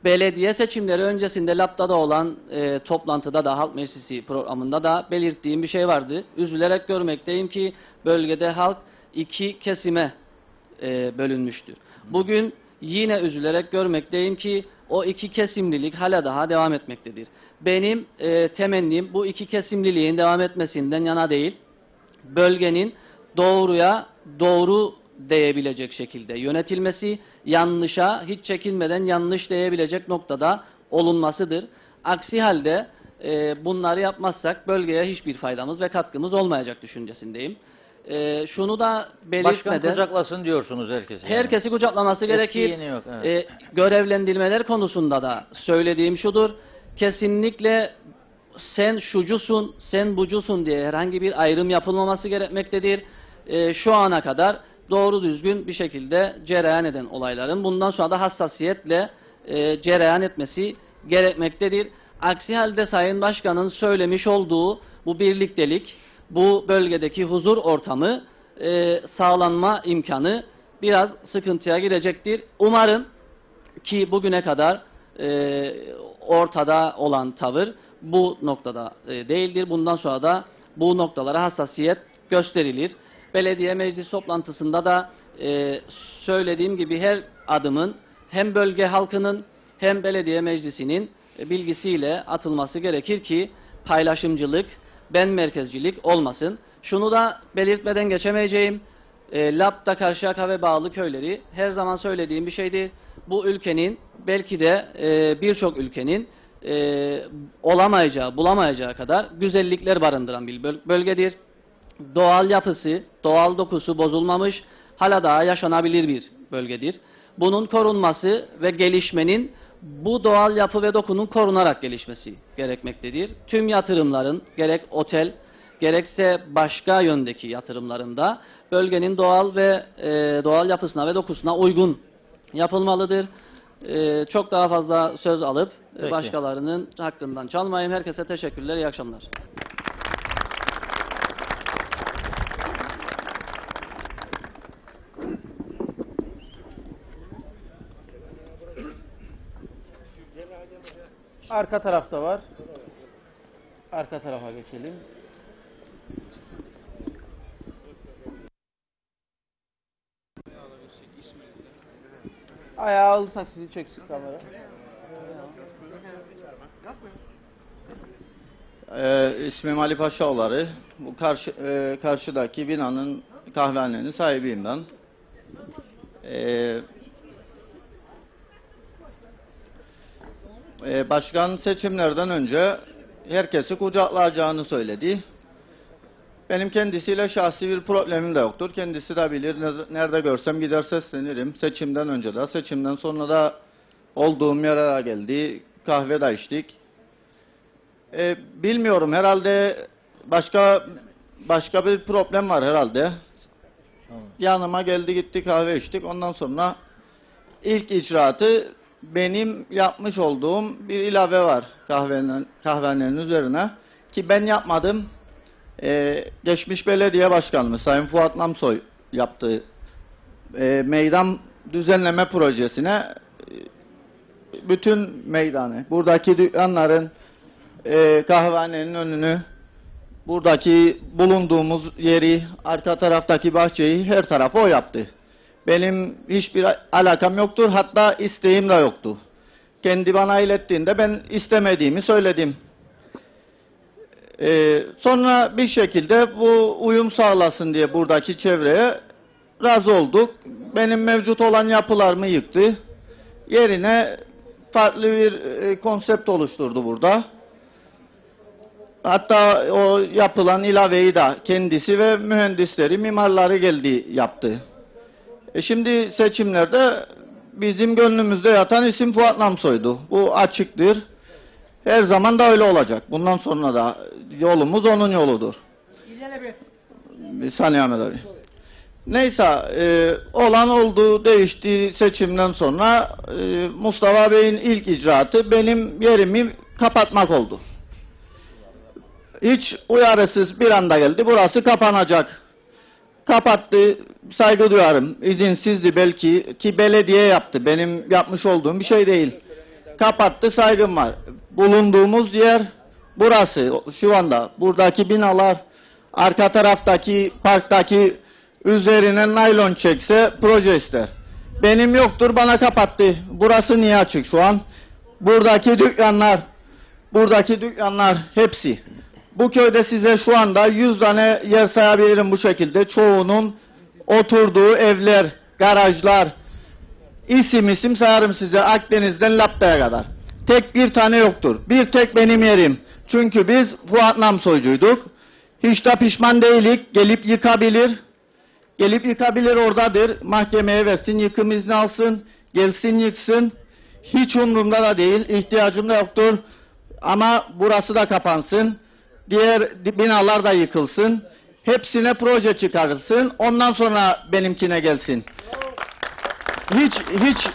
Belediye seçimleri öncesinde LAPTA'da olan toplantıda da, Halk Meclisi programında da belirttiğim bir şey vardı. Üzülerek görmekteyim ki bölgede halk iki kesime bölünmüştür. Bugün yine üzülerek görmekteyim ki o iki kesimlilik hala daha devam etmektedir. Benim temennim bu iki kesimliliğin devam etmesinden yana değil, bölgenin doğruya doğru diyebilecek şekilde yönetilmesi, yanlışa hiç çekinmeden yanlış diyebilecek noktada olunmasıdır. Aksi halde bunları yapmazsak bölgeye hiçbir faydamız ve katkımız olmayacak düşüncesindeyim. Şunu da belirtmeden... Başkan kucaklasın diyorsunuz herkesi. Yani. Herkesi kucaklaması gerekir. Eski yeni yok, evet. Görevlendirmeler konusunda da söylediğim şudur. Kesinlikle sen şucusun, sen bucusun diye herhangi bir ayrım yapılmaması gerekmektedir. Şu ana kadar doğru düzgün bir şekilde cereyan eden olayların bundan sonra da hassasiyetle cereyan etmesi gerekmektedir. Aksi halde Sayın Başkan'ın söylemiş olduğu bu birliktelik, bu bölgedeki huzur ortamı sağlanma imkanı biraz sıkıntıya girecektir. Umarım ki bugüne kadar ortada olan tavır bu noktada değildir. Bundan sonra da bu noktalara hassasiyet gösterilir. Belediye meclis toplantısında da söylediğim gibi her adımın hem bölge halkının hem belediye meclisinin bilgisiyle atılması gerekir ki paylaşımcılık, ben merkezcilik olmasın. Şunu da belirtmeden geçemeyeceğim. LAPTA, Karşıyaka ve bağlı köyleri her zaman söylediğim bir şeydi. Bu ülkenin belki de birçok ülkenin olamayacağı, bulamayacağı kadar güzellikler barındıran bir bölgedir. Doğal yapısı, doğal dokusu bozulmamış, hala daha yaşanabilir bir bölgedir. Bunun korunması ve gelişmenin bu doğal yapı ve dokunun korunarak gelişmesi gerekmektedir. Tüm yatırımların gerek otel gerekse başka yöndeki yatırımlarında bölgenin doğal ve doğal yapısına ve dokusuna uygun yapılmalıdır. Çok daha fazla söz alıp Peki. Başkalarının hakkından çalmayayım. Herkese teşekkürler, iyi akşamlar. Arka tarafta var. Arka tarafa geçelim. Ayağı alırsak sizi çeksin kamera. İsmim Ali Paşaoğulları. Bu karşıdaki binanın, kahvehanenin sahibiyim ben. Başkan seçimlerden önce herkesi kucaklayacağını söyledi. Benim kendisiyle şahsi bir problemim de yoktur. Kendisi de bilir. Nerede görsem gider seslenirim. Seçimden önce de, seçimden sonra da olduğum yere geldi. Kahve de içtik. Bilmiyorum, herhalde başka bir problem var herhalde. Yanıma geldi, gitti, kahve içtik. Ondan sonra ilk icraatı benim yapmış olduğum bir ilave var kahvehanenin üzerine. Ki ben yapmadım. Geçmiş belediye başkanımız Sayın Fuat Namsoy yaptığı meydan düzenleme projesine bütün meydanı, buradaki dükkanların, kahvehanenin önünü, buradaki bulunduğumuz yeri, arka taraftaki bahçeyi, her tarafı o yaptı. Benim hiçbir alakam yoktur, hatta isteğim de yoktu. Kendi bana ilettiğinde ben istemediğimi söyledim. Sonra bir şekilde bu uyum sağlasın diye buradaki çevreye razı olduk. Benim mevcut olan yapılarımı yıktı. Yerine farklı bir konsept oluşturdu burada. Hatta o yapılan ilaveyi de kendisi ve mühendisleri, mimarları geldi yaptı. Şimdi seçimlerde bizim gönlümüzde yatan isim Fuat Namsoy'du. Bu açıktır. Her zaman da öyle olacak. Bundan sonra da yolumuz onun yoludur. Bir saniye Ahmet abi. Neyse, olan oldu, değişti seçimden sonra Mustafa Bey'in ilk icraatı benim yerimi kapatmak oldu. Hiç uyarısız bir anda geldi, burası kapanacak. Kapattı, saygı duyarım. İzinsizdi belki, ki belediye yaptı. Benim yapmış olduğum bir şey değil. Kapattı, saygım var. Bulunduğumuz yer burası, şu anda. Buradaki binalar, arka taraftaki parktaki üzerine naylon çekse proje ister. Benim yoktur, bana kapattı. Burası niye açık şu an? Buradaki dükkanlar hepsi. Bu köyde size şu anda 100 tane yer sayabilirim bu şekilde. Çoğunun oturduğu evler, garajlar, isim sayarım size Akdeniz'den Lapta'ya kadar. Tek bir tane yoktur. Bir tek benim yerim. Çünkü biz Fuat Namsoycuyduk. Hiç de pişman değilik. Gelip yıkabilir oradadır. Mahkemeye versin, yıkım izni alsın, gelsin yıksın. Hiç umurumda da değil, ihtiyacım da yoktur. Ama burası da kapansın. Diğer binalar da yıkılsın. Hepsine proje çıkarılsın. Ondan sonra benimkine gelsin. Hiç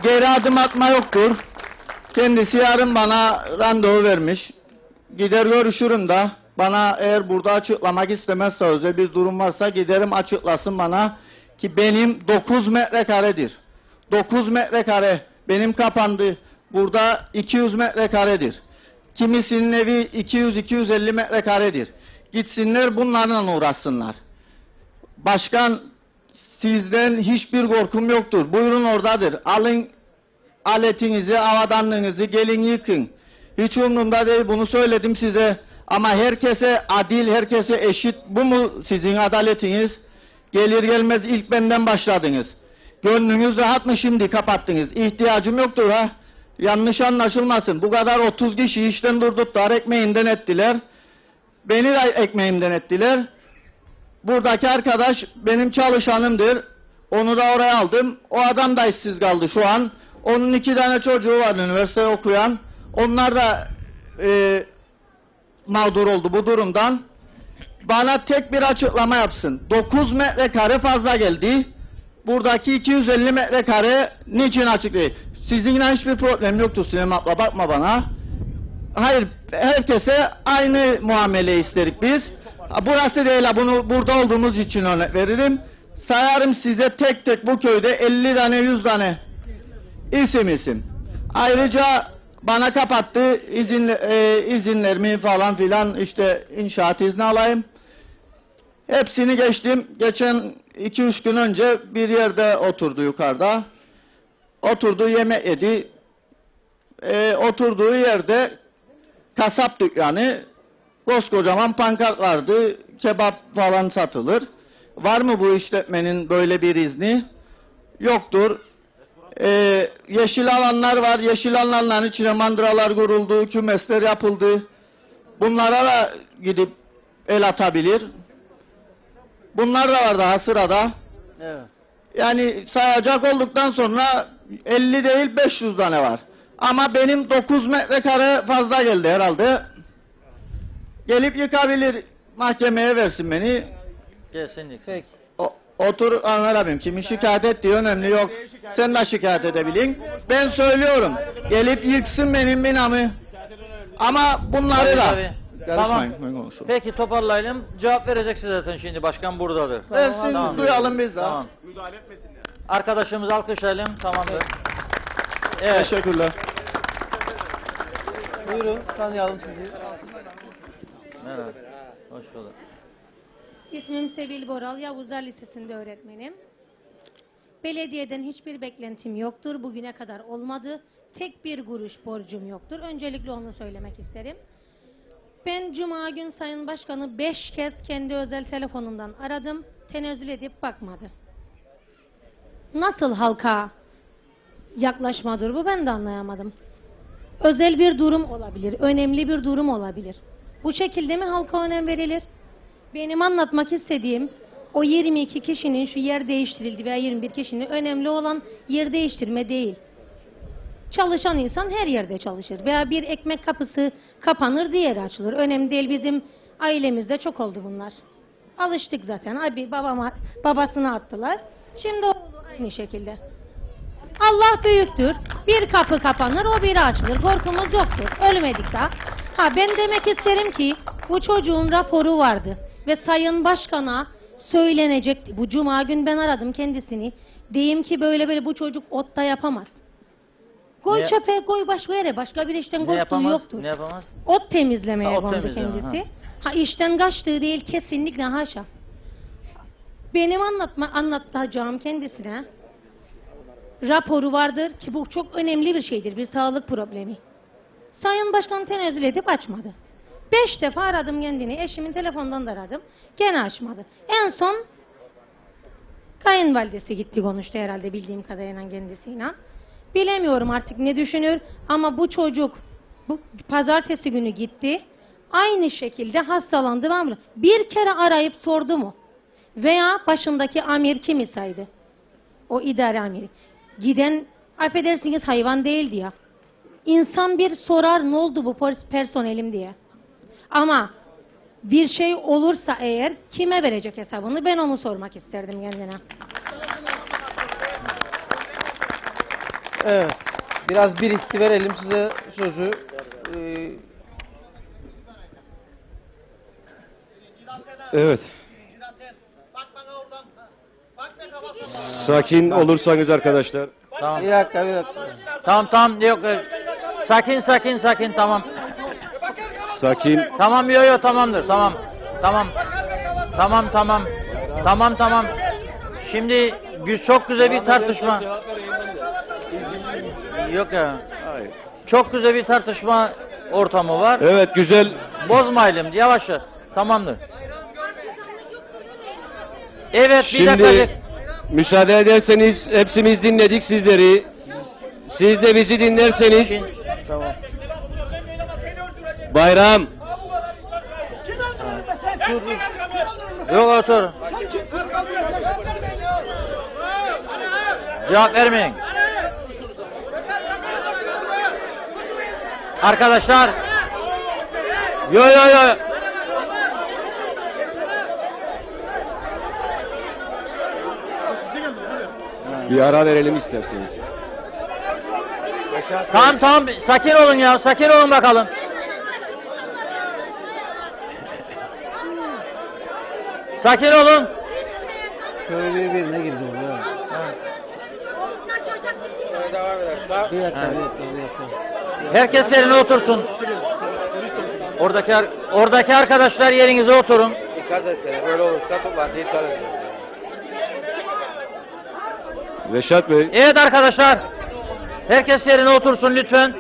geri adım atma yoktur. Kendisi yarın bana randevu vermiş. Gider görüşürüm de. Bana eğer burada açıklamak istemezse, özel bir durum varsa giderim açıklasın bana. Ki benim 9 metrekaredir. 9 metrekare benim kapandı. Burada 200 metrekaredir. Kimisinin evi 200-250 metrekaredir. Gitsinler bunlarla uğraşsınlar. Başkan, sizden hiçbir korkum yoktur. Buyurun oradadır. Alın aletinizi, avadanlığınızı, gelin yıkın. Hiç umurumda değil, bunu söyledim size. Ama herkese adil, herkese eşit. Bu mu sizin adaletiniz? Gelir gelmez ilk benden başladınız. Gönlünüz rahat mı şimdi kapattınız? İhtiyacım yoktur ha. Yanlış anlaşılmasın. Bu kadar 30 kişi işten durdurttular, ekmeğinden ettiler. Beni de ekmeğimden ettiler. Buradaki arkadaş benim çalışanımdır. Onu da oraya aldım. O adam da işsiz kaldı şu an. Onun 2 tane çocuğu var üniversite okuyan. Onlar da mağdur oldu bu durumdan. Bana tek bir açıklama yapsın. 9 metrekare fazla geldi. Buradaki 250 metrekare niçin açık değil? Sizinle hiçbir problem yoktu Sinem abla, bakma bana. Hayır, herkese aynı muamele isterik biz. Burası değil, bunu burada olduğumuz için örnek veririm. Sayarım size tek tek bu köyde 50 tane 100 tane isim. Ayrıca bana kapattı, izinlerimi falan filan, işte inşaat izni alayım. Hepsini geçtim. Geçen 2-3 gün önce bir yerde oturdu yukarıda. Oturdu, yemek yedi. Oturduğu yerde kasap dükkanı, koskocaman pankart vardı, kebap falan satılır. Var mı bu işletmenin böyle bir izni? Yoktur. Yeşil alanlar var, yeşil alanların içine mandıralar kuruldu, kümesler yapıldı. Bunlara da gidip el atabilir. Bunlar da var daha sırada. Evet. Yani sayacak olduktan sonra 50 değil 500 tane var. Ama benim 9 metrekare fazla geldi herhalde. Gelip yıkabilir, mahkemeye versin beni. Kesinlikle. Peki. Otur Anlar abim. Kimi şikayet ettiği önemli yok. Sen de şikayet edebilin. Ben söylüyorum. Gelip yıksın benim binamı. Ama bunları da. Tabii. Karışmayın. Tamam. Ben konuşurum. Peki toparlayalım. Cevap vereceksin zaten şimdi. Başkan buradadır. Versin, Tamam. duyalım biz de. Tamam. Arkadaşımızı alkışlayalım. Tamamdır. Evet. Teşekkürler. Buyurun tanıyalım sizi. Merhaba. Hoş bulduk. İsmim Sevil Boral, Yavuzlar Lisesi'nde öğretmenim. Belediyeden hiçbir beklentim yoktur, bugüne kadar olmadı. Tek bir kuruş borcum yoktur. Öncelikle onu söylemek isterim. Ben Cuma gün Sayın Başkan'ı 5 kez kendi özel telefonundan aradım, tenezzül edip bakmadı. Nasıl halka yaklaşmadır bu, ben de anlayamadım. Özel bir durum olabilir, önemli bir durum olabilir. Bu şekilde mi halka önem verilir? Benim anlatmak istediğim o 22 kişinin şu yer değiştirildi veya 21 kişinin önemli olan yer değiştirme değil. Çalışan insan her yerde çalışır veya bir ekmek kapısı kapanır diğeri açılır. Önemli değil, bizim ailemizde çok oldu bunlar. Alıştık zaten. Abi babasını attılar. Şimdi oğlu aynı şekilde. Allah büyüktür. Bir kapı kapanır, o biri açılır. Korkumuz yoktur. Ölmedik daha. Ben demek isterim ki bu çocuğun raporu vardı ve Sayın Başkan'a söylenecekti. Bu Cuma gün ben aradım kendisini. Diyeyim ki böyle böyle bu çocuk otta yapamaz. Koy çöpe, koy başka yere. Başka bir işten korktuğu yoktur. Ne yapamaz? Ot temizlemeye Ot kondu temizleme, kendisi. İşten kaçtığı değil, kesinlikle haşa. Benim anlatacağım kendisine raporu vardır ki bu çok önemli bir şeydir, bir sağlık problemi. Sayın Başkan tenezzül edip açmadı. 5 defa aradım kendini, eşimin telefonundan da aradım. Gene açmadı. En son kayınvalidesi gitti konuştu herhalde bildiğim kadarıyla kendisiyle. Bilemiyorum artık ne düşünür ama bu çocuk bu pazartesi günü gitti. Aynı şekilde hastalandı. Bir kere arayıp sordu mu? Veya başındaki amir kim isaydı? O idare amiri. Giden affedersiniz hayvan değildi ya. İnsan bir sorar ne oldu bu personelim diye. Ama bir şey olursa eğer kime verecek hesabını, ben onu sormak isterdim kendine. Evet. Biraz birikti, verelim size sözü. Evet. Sakin olursanız arkadaşlar. Tamam. Bir dakika. Tamam yok. Sakin tamam. Sakin. Tamam yok tamamdır. Tamam. Şimdi çok güzel bir tartışma. Yok ya. Hayır. Çok güzel bir tartışma ortamı var. Evet, güzel. Bozmayalım, yavaş. Tamamdır. Evet, bir Şimdi dakika. müsaade ederseniz hepsimiz dinledik sizleri. Siz de bizi dinlerseniz. Tamam. Bayram. Yok otur. Cevap vermeyin. Arkadaşlar. Yo. Bir ara verelim isterseniz. Tamam. Sakin olun ya. Sakin olun bakalım. Sakin olun. Şöyle birbirine girdim ya. Bir dakika. Herkes yerine otursun. Oradaki arkadaşlar yerinize oturun. Dikkat et. Böyle olursa toplar. Dikkat et. Reşat Bey. Evet arkadaşlar. Herkes yerine otursun lütfen.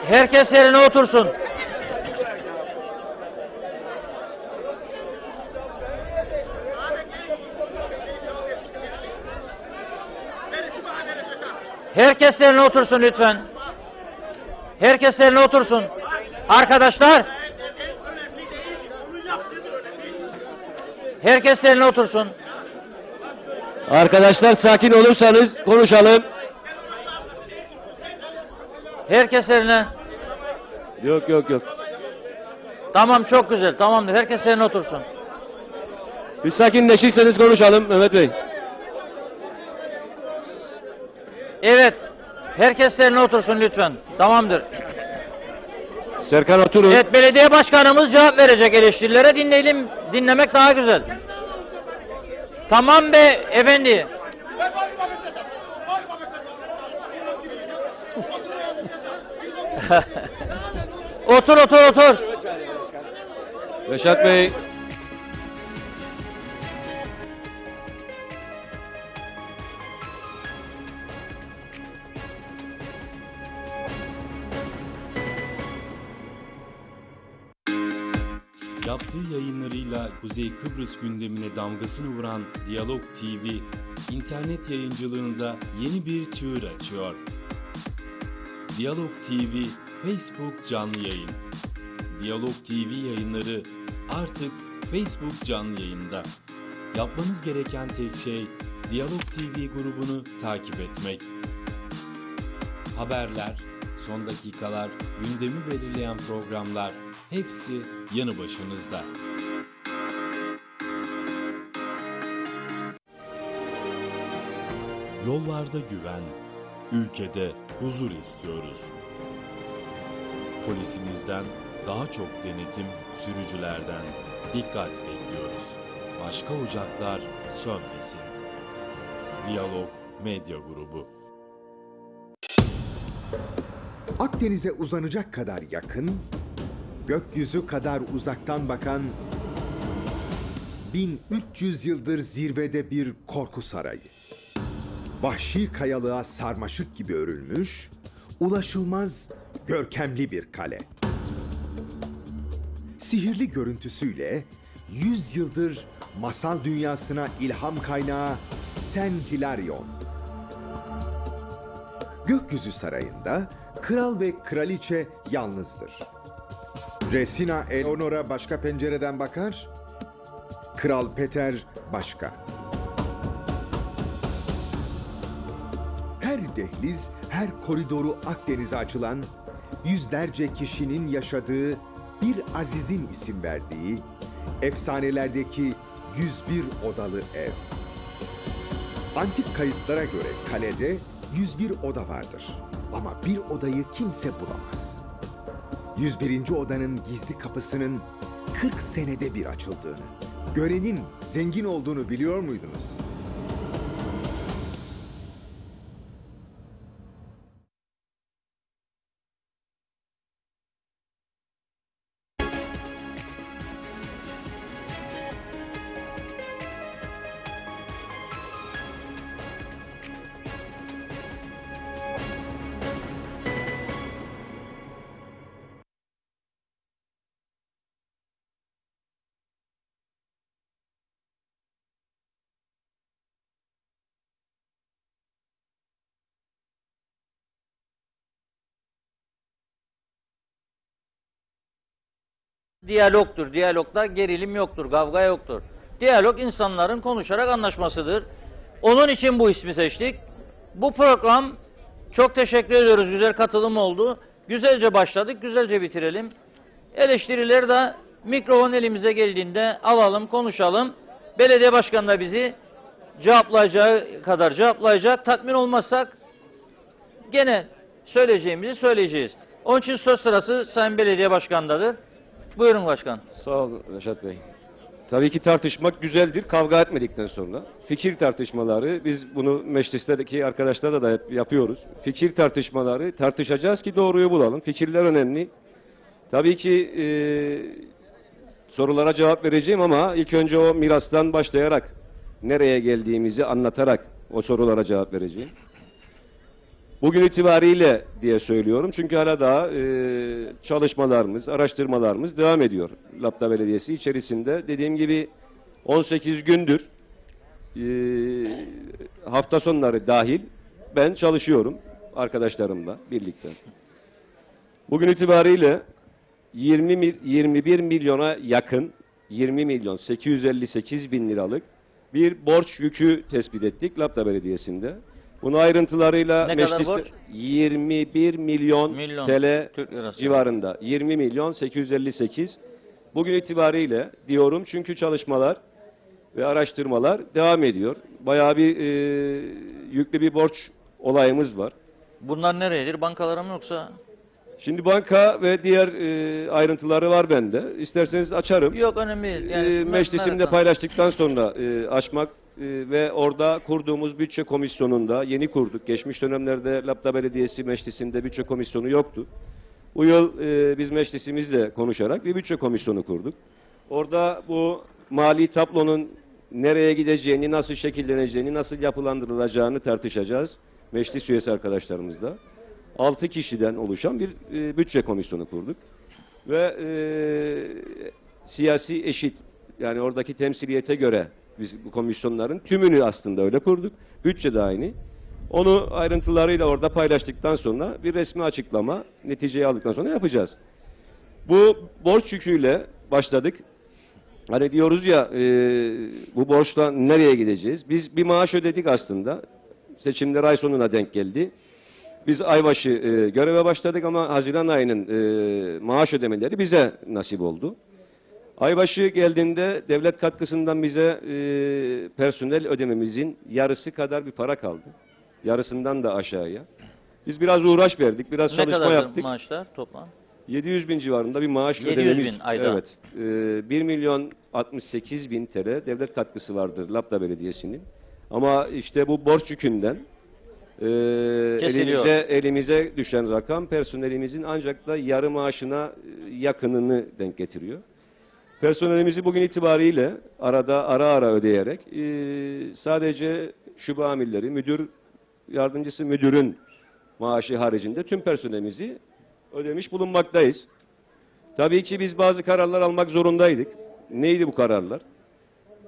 Herkes yerine otursun. Herkes yerine otursun lütfen. Herkes yerine otursun. Arkadaşlar. Herkes yerine otursun. Arkadaşlar sakin olursanız konuşalım. Herkes yerine. Yok. Tamam çok güzel. Tamamdır. Herkes yerine otursun. Bir sakinleşirseniz konuşalım Mehmet Bey. Evet. Herkes yerine otursun lütfen. Tamamdır. Serkan oturun. Evet, belediye başkanımız cevap verecek eleştirilere. Dinleyelim. Dinlemek daha güzel. Tamam be efendi. Otur otur otur. Reşat Bey. Yaptığı yayınlarıyla Kuzey Kıbrıs gündemine damgasını vuran Diyalog TV, internet yayıncılığında yeni bir çığır açıyor. Diyalog TV, Facebook canlı yayın. Diyalog TV yayınları artık Facebook canlı yayında. Yapmanız gereken tek şey Diyalog TV grubunu takip etmek. Haberler, son dakikalar, gündemi belirleyen programlar hepsi yanı başınızda. Yollarda güven, ülkede huzur istiyoruz. Polisimizden daha çok denetim, sürücülerden dikkat bekliyoruz. Başka ocaklar sönmesin. Diyalog Medya Grubu. Akdeniz'e uzanacak kadar yakın, gökyüzü kadar uzaktan bakan 1300 yıldır zirvede bir korku sarayı. Vahşi kayalığa sarmaşık gibi örülmüş, ulaşılmaz, görkemli bir kale. Sihirli görüntüsüyle 100 yıldır masal dünyasına ilham kaynağı Sen Hilarion. Gökyüzü sarayında kral ve kraliçe yalnızdır. Resina Eleonora başka pencereden bakar, Kral Peter başka. Her dehliz, her koridoru Akdeniz'e açılan, yüzlerce kişinin yaşadığı bir azizin isim verdiği, efsanelerdeki 101 odalı ev. Antik kayıtlara göre kalede 101 oda vardır. Ama bir odayı kimse bulamaz. 101. odanın gizli kapısının 40 senede bir açıldığını, görenin zengin olduğunu biliyor muydunuz? Diyalogtur. Diyalogda gerilim yoktur, kavga yoktur. Diyalog insanların konuşarak anlaşmasıdır. Onun için bu ismi seçtik. Bu program çok teşekkür ediyoruz. Güzel katılım oldu. Güzelce başladık, güzelce bitirelim. Eleştirileri de mikrofon elimize geldiğinde alalım, konuşalım. Belediye başkanı da bizi cevaplayacağı kadar cevaplayacak. Tatmin olmazsak gene söyleyeceğimizi söyleyeceğiz. Onun için söz sırası Sayın Belediye Başkanı'ndadır. Buyurun başkan. Sağ olun Reşat Bey. Tabii ki tartışmak güzeldir, kavga etmedikten sonra. Fikir tartışmaları, biz bunu meclisteki arkadaşlarla da hep yapıyoruz. Fikir tartışmaları, tartışacağız ki doğruyu bulalım. Fikirler önemli. Tabii ki sorulara cevap vereceğim ama ilk önce o mirastan başlayarak, nereye geldiğimizi anlatarak o sorulara cevap vereceğim. Bugün itibariyle diye söylüyorum çünkü hala daha çalışmalarımız, araştırmalarımız devam ediyor. Lapta Belediyesi içerisinde dediğim gibi 18 gündür hafta sonları dahil ben çalışıyorum arkadaşlarımla birlikte. Bugün itibariyle 21 milyona yakın 20 milyon 858 bin liralık bir borç yükü tespit ettik Lapta Belediyesi'nde. Bunu ayrıntılarıyla mecliste 21 milyon TL civarında. 20 milyon 858. Bugün itibariyle diyorum çünkü çalışmalar ve araştırmalar devam ediyor. Bayağı bir yüklü bir borç olayımız var. Bunlar nereyedir? Bankalara mı yoksa? Şimdi banka ve diğer ayrıntıları var bende. İsterseniz açarım. Yok, önemli değil. Yani Meclisimde paylaştıktan sonra açmak ve orada kurduğumuz bütçe komisyonunda yeni kurduk. Geçmiş dönemlerde Lapta Belediyesi Meclisi'nde bütçe komisyonu yoktu. Bu yıl biz meclisimizle konuşarak bir bütçe komisyonu kurduk. Orada bu mali tablonun nereye gideceğini, nasıl şekilleneceğini, nasıl yapılandırılacağını tartışacağız. Meclis üyesi arkadaşlarımızla. 6 kişiden oluşan bir bütçe komisyonu kurduk. Ve siyasi eşit, yani oradaki temsiliyete göre biz bu komisyonların tümünü aslında öyle kurduk. Bütçe de aynı. Onu ayrıntılarıyla orada paylaştıktan sonra bir resmi açıklama, neticeyi aldıktan sonra yapacağız. Bu borç yüküyle başladık. Hani diyoruz ya bu borçla nereye gideceğiz? Biz bir maaş ödedik aslında. Seçimler ay sonuna denk geldi. Biz aybaşı göreve başladık ama Haziran ayının maaş ödemeleri bize nasip oldu. Aybaşı geldiğinde devlet katkısından bize personel ödememizin yarısı kadar bir para kaldı. Yarısından da aşağıya. Biz biraz uğraş verdik, biraz çalışma yaptık. Ne kadar maaşlar toplam? 700 bin civarında bir maaş 700 ödememiz. bin ayda. Evet. 1 milyon 68 bin TL devlet katkısı vardır Lapta Belediyesi'nin. Ama işte bu borç yükünden elimize düşen rakam personelimizin ancak da yarı maaşına yakınını denk getiriyor. Personelimizi bugün itibariyle ara ödeyerek sadece şube amirleri, müdür yardımcısı müdürün maaşı haricinde tüm personelimizi ödemiş bulunmaktayız. Tabii ki biz bazı kararlar almak zorundaydık. Neydi bu kararlar?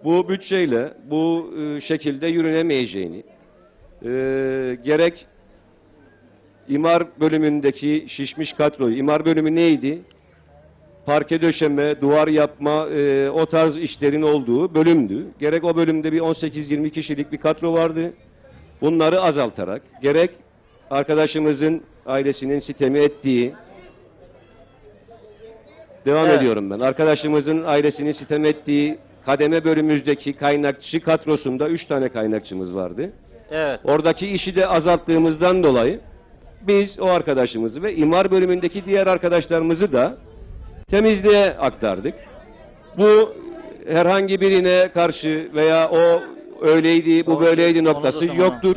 Bu bütçeyle bu şekilde yürünemeyeceğini, gerek imar bölümündeki şişmiş kadroyu, imar bölümü neydi? Parke döşeme, duvar yapma, o tarz işlerin olduğu bölümdü. Gerek o bölümde bir 18-20 kişilik bir kadro vardı. Bunları azaltarak, gerek arkadaşımızın ailesinin sitemi ettiği, ediyorum ben. Arkadaşımızın ailesinin sitem ettiği kademe bölümümüzdeki kaynakçı kadrosunda 3 tane kaynakçımız vardı. Evet. Oradaki işi de azalttığımızdan dolayı biz o arkadaşımızı ve imar bölümündeki diğer arkadaşlarımızı da temizliğe aktardık. Bu herhangi birine karşı veya o öyleydi, bu böyleydi noktası yoktur.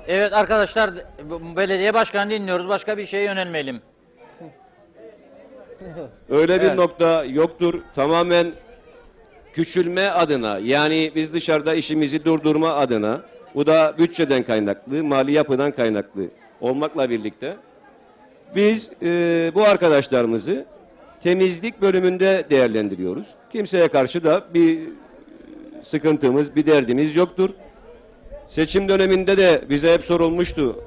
Evet arkadaşlar, belediye başkanı dinliyoruz. Başka bir şeye yönelmeyelim. Öyle bir nokta yoktur. Tamamen küçülme adına, yani biz dışarıda işimizi durdurma adına, bu da bütçeden kaynaklı, mali yapıdan kaynaklı olmakla birlikte biz bu arkadaşlarımızı temizlik bölümünde değerlendiriyoruz. Kimseye karşı da bir sıkıntımız, bir derdimiz yoktur. Seçim döneminde de bize hep sorulmuştu,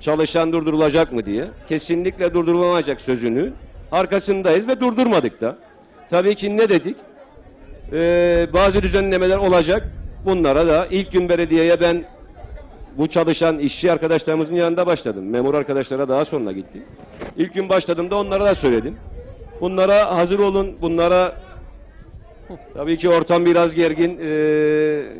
çalışan durdurulacak mı diye. Kesinlikle durdurulamayacak sözünü arkasındayız ve durdurmadık da. Tabii ki ne dedik? Bazı düzenlemeler olacak. Bunlara da ilk gün belediyeye ben bu çalışan işçi arkadaşlarımızın yanında başladım. Memur arkadaşlara daha sonra gittim. İlk gün başladığımda onlara da söyledim. Bunlara hazır olun. Bunlara tabii ki ortam biraz gergin.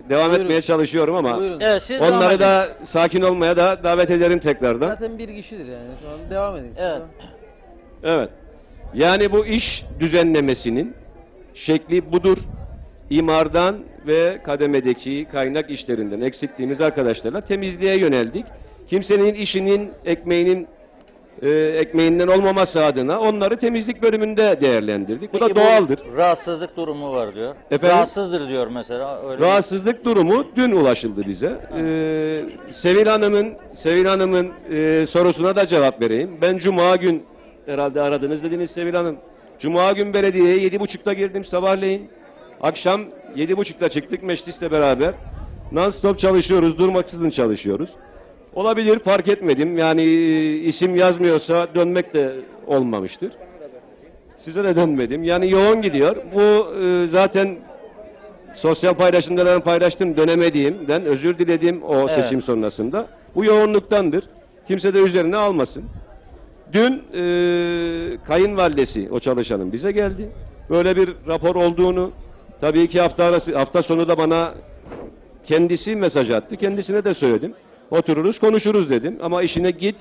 Devam etmeye çalışıyorum ama Evet, onları da sakin olmaya da davet ederim tekrardan. Zaten bir kişidir yani. Şu an devam edin. Evet. Evet. Yani bu iş düzenlemesinin şekli budur. İmardan ve kademedeki kaynak işlerinden eksilttiğimiz arkadaşlarla temizliğe yöneldik. Kimsenin işinin, ekmeğinden olmaması adına onları temizlik bölümünde değerlendirdik. Bu da doğaldır. Rahatsızlık durumu var diyor. Efendim? Rahatsızdır diyor mesela. Öyle Rahatsızlık durumu dün ulaşıldı bize. Sevil Hanım'ın sorusuna da cevap vereyim. Ben Cuma gün, herhalde aradınız dediniz Sevil Hanım. Cuma gün belediyeye 7.30'da girdim sabahleyin. Akşam 7.30'da çıktık meclisle beraber. Non-stop çalışıyoruz, durmaksızın çalışıyoruz. Olabilir, fark etmedim. Yani isim yazmıyorsa dönmek de olmamıştır. Size de dönmedim. Yani yoğun gidiyor. Bu zaten sosyal paylaşımda ben paylaştım, dönemediğimden özür diledim o seçim sonrasında. Bu yoğunluktandır. Kimse de üzerine almasın. Dün kayınvalidesi o çalışanın bize geldi. Böyle bir rapor olduğunu, Tabii ki hafta sonu da bana kendisi mesaj attı. Kendisine de söyledim. Otururuz, konuşuruz dedim. Ama işine git.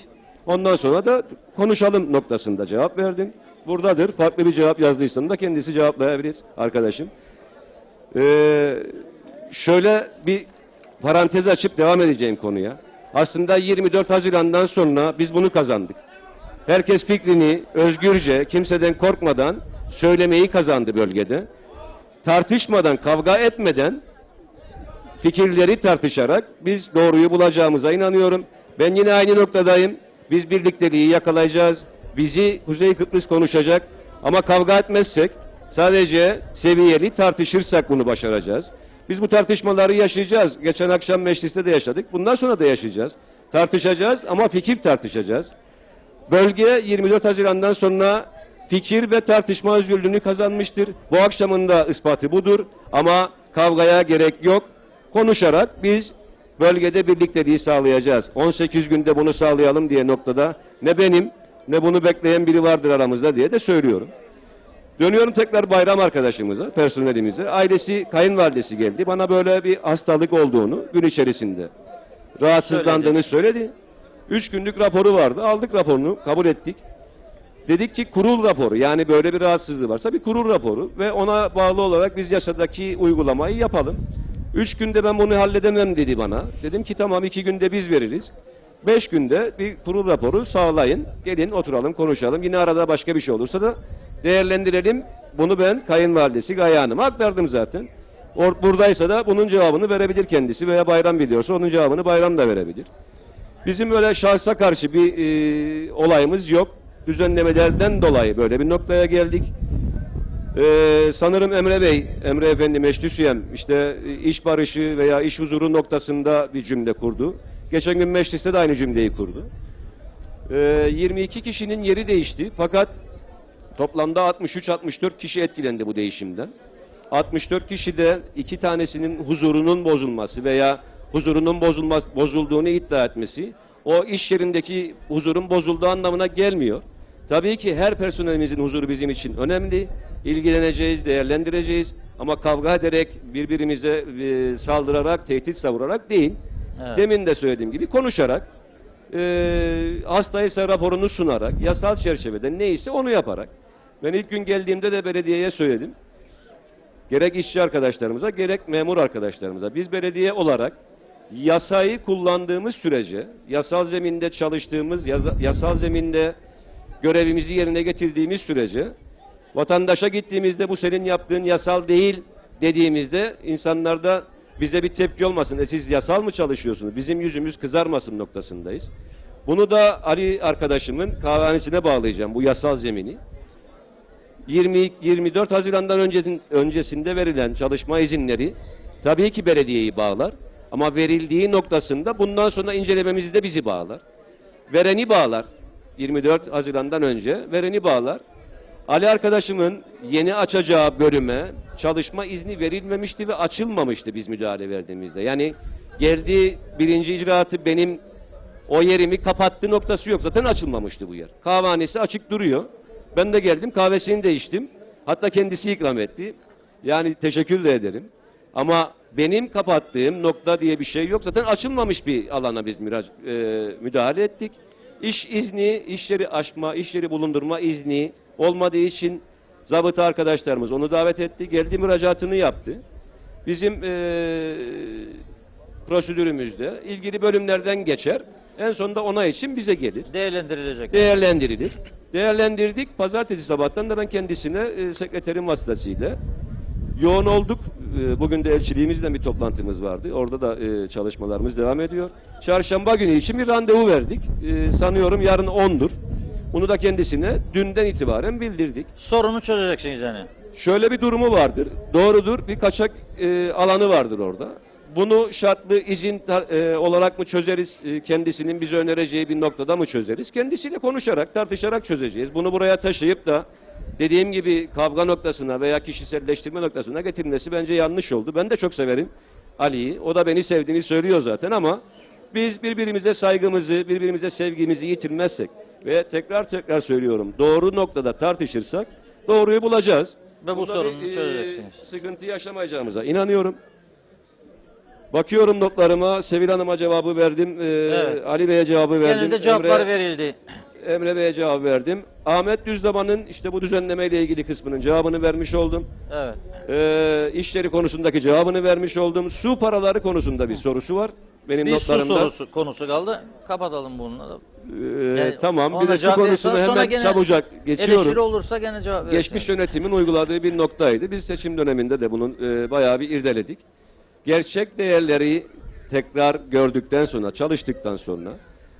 Ondan sonra da konuşalım noktasında cevap verdim. Buradadır. Farklı bir cevap yazdıysam da kendisi cevaplayabilir arkadaşım. Şöyle bir parantez açıp devam edeceğim konuya. Aslında 24 Haziran'dan sonra biz bunu kazandık. Herkes fikrini özgürce, kimseden korkmadan söylemeyi kazandı bölgede. Tartışmadan, kavga etmeden fikirleri tartışarak biz doğruyu bulacağımıza inanıyorum. Ben yine aynı noktadayım. Biz birlikteliği yakalayacağız. Bizi Kuzey Kıbrıs konuşacak. Ama kavga etmezsek, sadece seviyeli tartışırsak bunu başaracağız. Biz bu tartışmaları yaşayacağız. Geçen akşam mecliste de yaşadık. Bundan sonra da yaşayacağız. Tartışacağız ama fikir tartışacağız. Bölge 24 Haziran'dan sonra fikir ve tartışma özgürlüğünü kazanmıştır. Bu akşamın da ispatı budur. Ama kavgaya gerek yok. Konuşarak biz bölgede birlikteliği sağlayacağız. 18 günde bunu sağlayalım diye noktada ne benim ne bunu bekleyen biri vardır aramızda diye de söylüyorum. Dönüyorum tekrar Bayram arkadaşımıza, personelimize. Ailesi, kayınvalidesi geldi. Bana böyle bir hastalık olduğunu gün içerisinde rahatsızlandığını söyledi. 3 günlük raporu vardı. Aldık raporunu, kabul ettik. Dedik ki kurul raporu, yani böyle bir rahatsızlığı varsa bir kurul raporu ve ona bağlı olarak biz yasadaki uygulamayı yapalım. 3 günde ben bunu halledemem dedi bana. Dedim ki tamam 2 günde biz veririz. 5 günde bir kurul raporu sağlayın. Gelin oturalım konuşalım. Yine arada başka bir şey olursa da değerlendirelim. Bunu ben kayınvalidesi Gaye Hanım'a aktardım zaten. Buradaysa da bunun cevabını verebilir kendisi veya Bayram biliyorsa onun cevabını Bayram da verebilir. Bizim öyle şahsa karşı bir olayımız yok. Düzenlemelerden dolayı böyle bir noktaya geldik. Sanırım Emre Bey, Emre Efendi Meclis üyem işte iş barışı veya iş huzuru noktasında bir cümle kurdu. Geçen gün mecliste de aynı cümleyi kurdu. 22 kişinin yeri değişti fakat toplamda 63-64 kişi etkilendi bu değişimden. 64 kişide 2 tanesinin huzurunun bozulması veya huzurunun bozulduğunu iddia etmesi o iş yerindeki huzurun bozulduğu anlamına gelmiyor. Tabii ki her personelimizin huzuru bizim için önemli. İlgileneceğiz, değerlendireceğiz. Ama kavga ederek, birbirimize saldırarak, tehdit savurarak değil. Evet. Demin de söylediğim gibi konuşarak, hastaysa raporunu sunarak, yasal çerçevede neyse onu yaparak. Ben ilk gün geldiğimde de belediyeye söyledim. Gerek işçi arkadaşlarımıza, gerek memur arkadaşlarımıza. Biz belediye olarak yasayı kullandığımız sürece, yasal zeminde çalıştığımız, yasal zeminde görevimizi yerine getirdiğimiz sürece, vatandaşa gittiğimizde bu senin yaptığın yasal değil dediğimizde insanlarda bize bir tepki olmasın. Siz yasal mı çalışıyorsunuz? Bizim yüzümüz kızarmasın noktasındayız. Bunu da Ali arkadaşımın kahvehanesine bağlayacağım bu yasal zemini. 24 Haziran'dan öncesinde verilen çalışma izinleri tabii ki belediyeyi bağlar. Ama verildiği noktasında bundan sonra incelememizi de bizi bağlar. Vereni bağlar. 24 Haziran'dan önce vereni bağlar. Ali arkadaşımın yeni açacağı bölüme çalışma izni verilmemişti ve açılmamıştı biz müdahale verdiğimizde. Yani geldiği birinci icraatı benim o yerimi kapattı noktası yok. Zaten açılmamıştı bu yer. Kahvehanesi açık duruyor. Ben de geldim kahvesini de içtim. Hatta kendisi ikram etti. Yani teşekkür de ederim. Ama benim kapattığım nokta diye bir şey yok. Zaten açılmamış bir alana biz müdahale ettik. İş izni, iş yeri açma, iş yeri bulundurma izni olmadığı için zabıta arkadaşlarımız onu davet etti. Geldi müracaatını yaptı. Bizim prosedürümüzde ilgili bölümlerden geçer. En sonunda onay için bize gelir. Değerlendirilecek. Değerlendirilir. Değerlendirdik. Pazartesi sabahtan da ben kendisine sekreterin vasıtasıyla yoğun olduk. Bugün de elçiliğimizle bir toplantımız vardı. Orada da çalışmalarımız devam ediyor. Çarşamba günü için bir randevu verdik. Sanıyorum yarın 10'dur. Bunu da kendisine dünden itibaren bildirdik. Sorunu çözeceksiniz yani. Şöyle bir durumu vardır. Doğrudur. Bir kaçak alanı vardır orada. Bunu şartlı izin olarak mı çözeriz? Kendisinin bize önereceği bir noktada mı çözeriz? Kendisiyle konuşarak, tartışarak çözeceğiz. Bunu buraya taşıyıp da dediğim gibi kavga noktasına veya kişiselleştirme noktasına getirilmesi bence yanlış oldu. Ben de çok severim Ali'yi. O da beni sevdiğini söylüyor zaten ama biz birbirimize saygımızı, birbirimize sevgimizi yitirmezsek ve tekrar söylüyorum doğru noktada tartışırsak doğruyu bulacağız. ve bu bunda sorunu bir, çözeceksiniz. sıkıntı yaşamayacağımıza inanıyorum. Bakıyorum notlarıma, Sevil Hanım'a cevabı verdim, Evet. Ali Bey'e cevabı verdim. Genelde cevaplar verildi. Emre Bey'e cevap verdim. Ahmet Düzdaman'ın işte bu düzenlemeyle ilgili kısmının cevabını vermiş oldum. Evet. İşleri konusundaki cevabını vermiş oldum. Su paraları konusunda bir sorusu var. Benim Bir su notlarımda. konusu kaldı. Kapatalım bununla da. Tamam. ona Bir de su cevap konusunu verirsen sonra hemen gene çabucak geçiyorum. Eleştiri olursa gene cevap verirsin. Geçmiş yönetimin uyguladığı bir noktaydı. Biz seçim döneminde de bunun bayağı bir irdeledik. Gerçek değerleri tekrar gördükten sonra, çalıştıktan sonra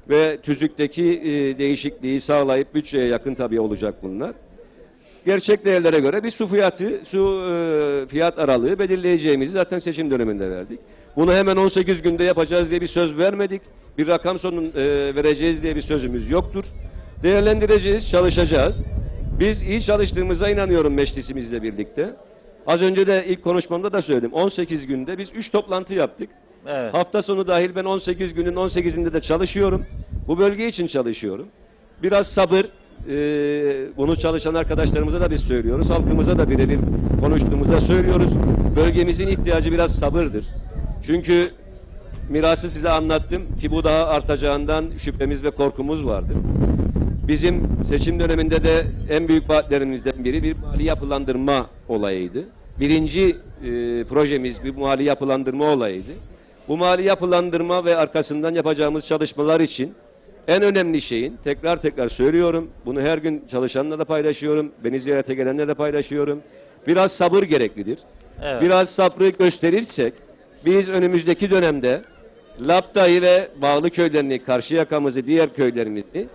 ve tüzükteki değişikliği sağlayıp bütçeye yakın tabii olacak bunlar. Gerçek değerlere göre bir su fiyat aralığı belirleyeceğimizi zaten seçim döneminde verdik. Bunu hemen 18 günde yapacağız diye bir söz vermedik. Bir rakam vereceğiz diye bir sözümüz yoktur. Değerlendireceğiz, çalışacağız. Biz iyi çalıştığımıza inanıyorum meclisimizle birlikte. Az önce de ilk konuşmamda da söyledim. 18 günde biz 3 toplantı yaptık. Evet. Hafta sonu dahil ben 18 günün 18'inde de çalışıyorum. Bu bölge için çalışıyorum. Biraz sabır. Bunu çalışan arkadaşlarımıza da biz söylüyoruz. Halkımıza da birebir konuştuğumuzda söylüyoruz. Bölgemizin ihtiyacı biraz sabırdır. Çünkü mirası size anlattım ki bu daha artacağından şüphemiz ve korkumuz vardı. Bizim seçim döneminde de en büyük vaatlerimizden biri bir mali yapılandırma olayıydı. Birinci projemiz bir mali yapılandırma olayıydı. Bu mali yapılandırma ve arkasından yapacağımız çalışmalar için en önemli şeyin, tekrar söylüyorum, bunu her gün çalışanla da paylaşıyorum, beni ziyarete gelenle de paylaşıyorum. Biraz sabır gereklidir. Evet. Biraz sabrı gösterirsek, biz önümüzdeki dönemde Lapta'yı ve bağlı köylerini, Karşıyaka'mızı, diğer köylerimizi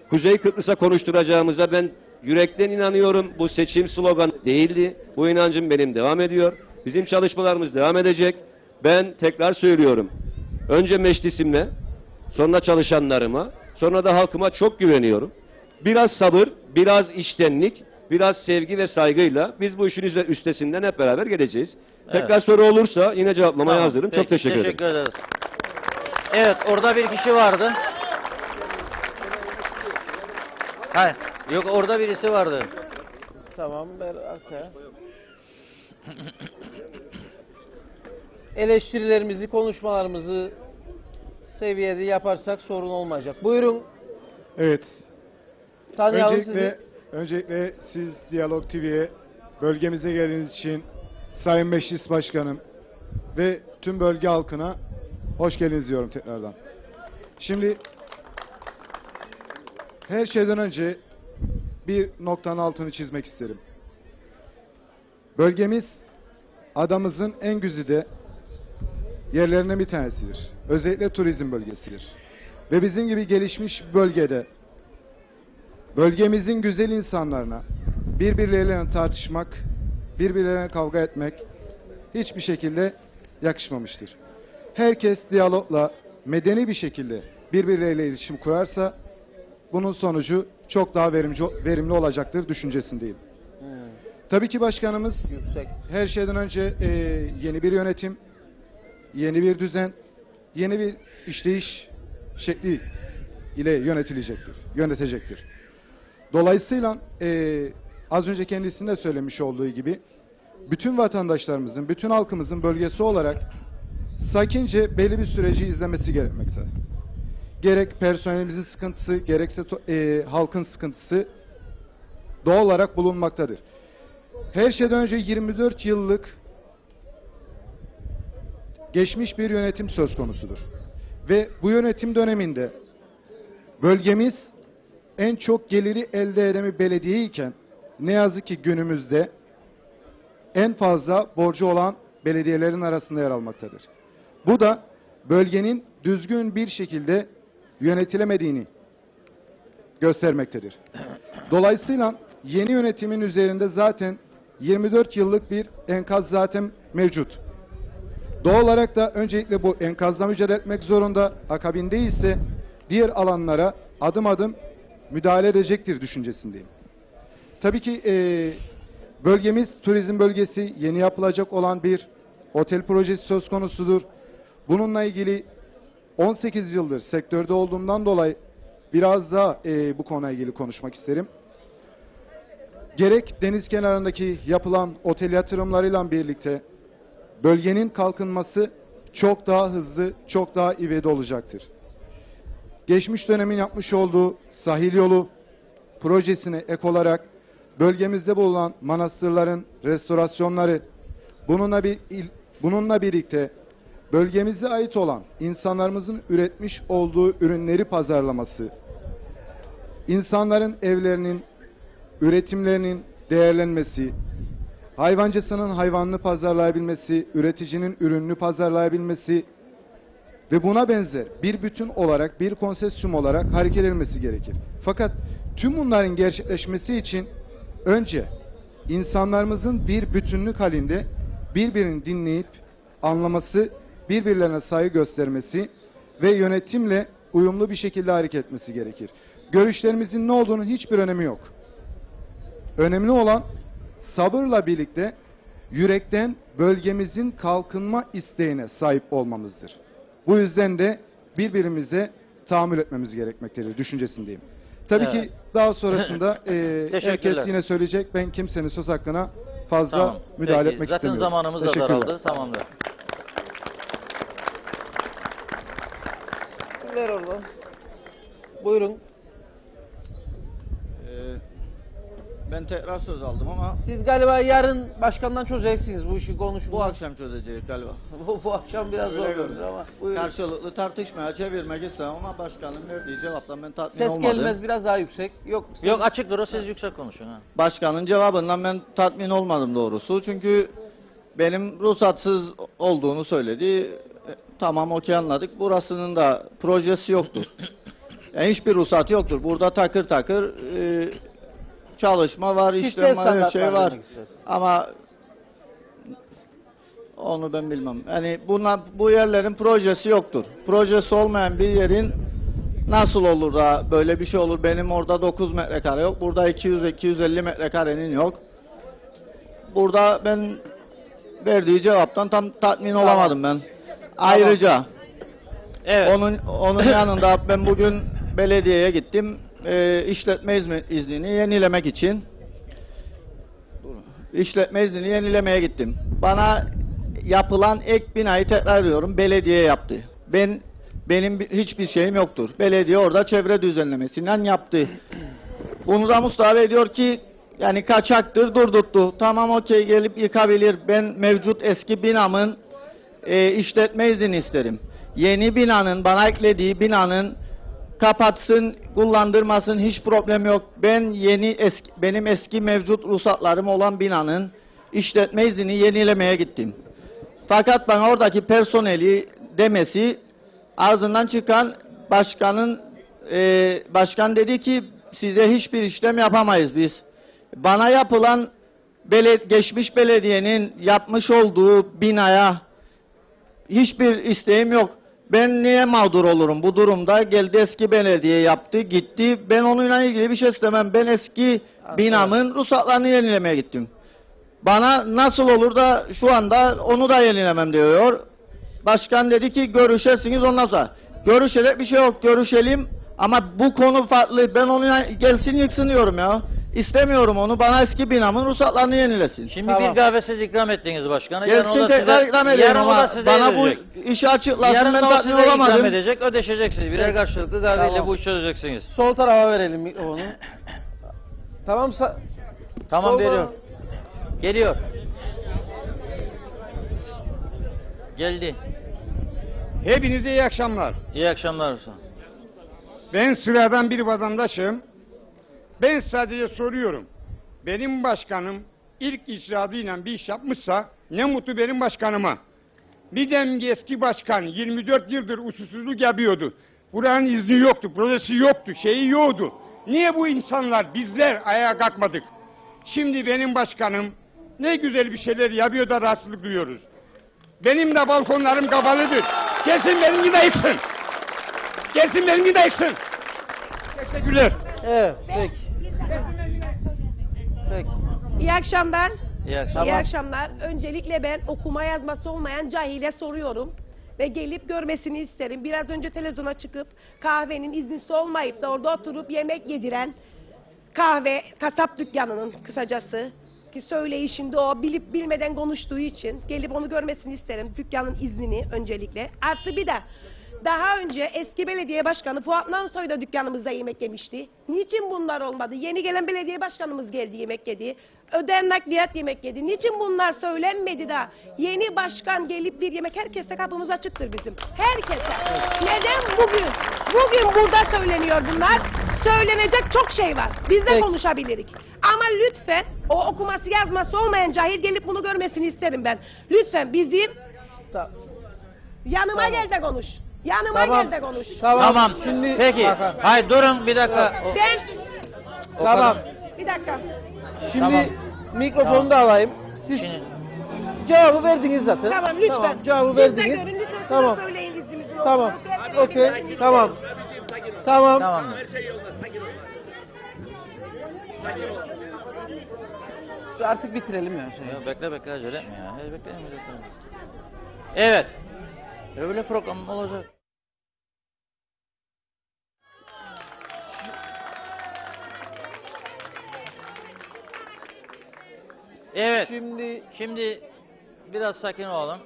Kuzey Kıbrıs'a konuşturacağımıza ben yürekten inanıyorum. Bu seçim sloganı değildi. Bu inancım benim devam ediyor. Bizim çalışmalarımız devam edecek. Ben tekrar söylüyorum. Önce meclisimle, sonra çalışanlarıma, sonra da halkıma çok güveniyorum. Biraz sabır, biraz içtenlik, biraz sevgi ve saygıyla biz bu işin üstesinden hep beraber geleceğiz. Evet. Tekrar soru olursa yine cevaplamaya Tamam, hazırım. peki, Çok teşekkür ederim. ederiz. Evet, orada bir kişi vardı. Hayır, yok orada birisi vardı. Tamam, ver arkaya. Eleştirilerimizi, konuşmalarımızı seviyede yaparsak sorun olmayacak. Buyurun. Evet. Tanıyalım sizi. Öncelikle siz Diyalog TV'ye bölgemize geldiğiniz için Sayın Meclis Başkanım ve tüm bölge halkına hoş geldiniz diyorum tekrardan. Şimdi her şeyden önce bir noktanın altını çizmek isterim. Bölgemiz adamızın en güzide yerlerinden bir tanesidir. Özellikle turizm bölgesidir. Ve bizim gibi gelişmiş bölgede bölgemizin güzel insanlarına birbirleriyle tartışmak, birbirlerine kavga etmek hiçbir şekilde yakışmamıştır. Herkes diyalogla, medeni bir şekilde birbirleriyle iletişim kurarsa bunun sonucu çok daha verimli olacaktır düşüncesindeyim. Tabii ki başkanımız her şeyden önce yeni bir yönetim, yeni bir düzen, yeni bir işleyiş şekli ile yönetecektir. Dolayısıyla az önce kendisinin de söylemiş olduğu gibi bütün vatandaşlarımızın, bütün halkımızın bölgesi olarak sakince belli bir süreci izlemesi gerekmekte. Gerek personelimizin sıkıntısı, gerekse halkın sıkıntısı doğal olarak bulunmaktadır. Her şeyden önce 24 yıllık geçmiş bir yönetim söz konusudur. Ve bu yönetim döneminde bölgemiz en çok geliri elde eden bir belediye iken ne yazık ki günümüzde en fazla borcu olan belediyelerin arasında yer almaktadır. Bu da bölgenin düzgün bir şekilde yönetilemediğini göstermektedir. Dolayısıyla yeni yönetimin üzerinde zaten 24 yıllık bir enkaz zaten mevcut. Doğal olarak da öncelikle bu enkazla mücadele etmek zorunda, akabinde ise diğer alanlara adım adım müdahale edecektir düşüncesindeyim. Tabii ki bölgemiz turizm bölgesi, yeni yapılacak olan bir otel projesi söz konusudur. Bununla ilgili 18 yıldır sektörde olduğumdan dolayı biraz daha bu konuyla ilgili konuşmak isterim. gerek deniz kenarındaki yapılan otel yatırımlarıyla birlikte bölgenin kalkınması çok daha hızlı, çok daha ivedi olacaktır. Geçmiş dönemin yapmış olduğu sahil yolu projesine ek olarak bölgemizde bulunan manastırların restorasyonları, bununla birlikte bölgemize ait olan insanlarımızın üretmiş olduğu ürünleri pazarlaması, insanların evlerinin, üretimlerinin değerlenmesi, hayvancısının hayvanını pazarlayabilmesi, üreticinin ürününü pazarlayabilmesi ve buna benzer bir bütün olarak, bir konsesyum olarak hareket edilmesi gerekir. Fakat tüm bunların gerçekleşmesi için önce insanlarımızın bir bütünlük halinde birbirini dinleyip anlaması, birbirlerine saygı göstermesi ve yönetimle uyumlu bir şekilde hareket etmesi gerekir. Görüşlerimizin ne olduğunun hiçbir önemi yok. Önemli olan sabırla birlikte yürekten bölgemizin kalkınma isteğine sahip olmamızdır. Bu yüzden de birbirimize tahammül etmemiz gerekmektedir düşüncesindeyim. Tabii ki daha sonrasında herkes yine söyleyecek. Ben kimsenin söz hakkına fazla müdahale etmek Zaten istemiyorum. zamanımız da daraldı. Tamamdır. Ver oradan. Buyurun. Ben tekrar söz aldım ama Siz galiba yarın başkandan çözeceksiniz bu işi konuşmayı. bu akşam çözeceğiz galiba. bu akşam biraz Öyle zor görünüyor. olur ama. Buyurun. Karşılıklı tartışmaya çevirmek istemem ama başkanın verdiği cevaptan ben tatmin Ses olmadım. gelmez, biraz daha yüksek. Yok Açık dur, siz yüksek konuşun. Ha. Başkanın cevabından ben tatmin olmadım doğrusu. Çünkü benim ruhsatsız olduğunu söyledi. Tamam, okey, anladık. Burasının da projesi yoktur. Yani hiçbir ruhsatı yoktur. Burada takır takır çalışma var, işlem var, her şey var. Ama onu ben bilmem. Yani bu yerlerin projesi yoktur. Projesi olmayan bir yerin nasıl olur da böyle bir şey olur? Benim orada 9 metrekare yok. Burada 200-250 metrekarenin yok. Burada ben verdiği cevaptan tam tatmin olamadım ben. Ayrıca onun yanında ben bugün belediyeye gittim. İşletme iznini yenilemek için. İşletme iznini yenilemeye gittim. Bana yapılan ek binayı tekrar ediyorum. Belediye yaptı. Benim hiçbir şeyim yoktur. Belediye orada çevre düzenlemesinden yaptı. Bunu da Mustafa Bey diyor ki yani kaçaktır, durdurttu. Tamam, okey, gelip yıkabilir. Ben mevcut eski binamın işletme izni isterim. Yeni binanın, bana eklediği binanın kapatsın, kullandırmasın, hiç problem yok. Benim eski mevcut ruhsatlarım olan binanın işletme iznini yenilemeye gittim. Fakat bana oradaki personeli demesi, ağzından çıkan başkan dedi ki size hiçbir işlem yapamayız biz. Bana yapılan geçmiş belediyenin yapmış olduğu binaya hiçbir isteğim yok. Ben niye mağdur olurum bu durumda? Geldi eski belediye yaptı, gitti. Ben onunla ilgili bir şey istemem. Ben eski binamın ruhsatlarını yenilemeye gittim. Bana nasıl olur da şu anda onu da yenilemem diyor. Başkan dedi ki görüşesiniz ondan sonra. Görüşecek bir şey yok, görüşelim. Ama bu konu farklı. Ben onunla gelsin yıksın diyorum ya. İstemiyorum onu. Bana eski binamın ruhsatlarını yenilesin. Şimdi bir kahve siz ikram ettiniz başkana. Gelsin tekrar ikram edeyim ama bana bu işi açıklasın. Yarın ben da o tatmin size olamadım. ikram edecek, ödeşeceksiniz. Birer karşılıklı kahveyle bu işi çözeceksiniz. Sol tarafa verelim mikrofonu. Tamam. Tamam, veriyor. Geliyor. Geldi. Hepinize iyi akşamlar. İyi akşamlar. Ben sıradan bir vatandaşım. Ben sadece soruyorum. Benim başkanım ilk icraatıyla bir iş yapmışsa ne mutlu benim başkanıma. Bir de eski başkan 24 yıldır usulsüzlük yapıyordu. Buranın izni yoktu, projesi yoktu, şeyi yoktu. Niye bu insanlar, bizler ayağa kalkmadık? Şimdi benim başkanım ne güzel bir şeyler yapıyor da rahatsızlık duyuyoruz. Benim de balkonlarım kapalıdır. Gelsin benimki de yıksın. Gelsin benimki de yıksın. Teşekkürler. Evet, peki. Peki. İyi akşamlar. İyi akşamlar. İyi akşamlar. Öncelikle ben okuma yazması olmayan cahile soruyorum. Ve gelip görmesini isterim. Biraz önce televizyona çıkıp kahvenin iznisi olmayıp da orada oturup yemek yediren kahve, kasap dükkanının kısacası ki söyleyişinde o bilip bilmeden konuştuğu için gelip onu görmesini isterim. Dükkanın iznini öncelikle. Artı bir de daha önce eski belediye başkanı Fuat Nansoy da dükkanımızda yemek yemişti. Niçin bunlar olmadı? Yeni gelen belediye başkanımız geldi yemek yedi. Öden nakliyat yemek yedi. Niçin bunlar söylenmedi de yeni başkan gelip bir yemek, herkese kapımız açıktır bizim. Herkese. Neden bugün burada söyleniyor bunlar? Söylenecek çok şey var. Biz de konuşabilirik. Ama lütfen o okuması yazması olmayan cahil gelip bunu görmesini isterim ben. Lütfen bizim yanıma gel de konuş. Yanıma gel de konuş. Tamam. Şimdi Peki. Hayır durun bir dakika. Ben Tamam. bir dakika. Şimdi Tamam. mikrofonu da alayım. Siz cevabı verdiniz zaten. Tamam lütfen. Tamam, cevabı Biz de verdiniz. görün, lütfen Tamam. söyleyin iznimizin Tamam. olduğunu. Okey. Tamam. Tamam. Tamam. Artık bitirelim ya. Bekle acele etme ya. Bekleyin. Evet. Öyle program olacak. Evet. Şimdi biraz sakin olalım.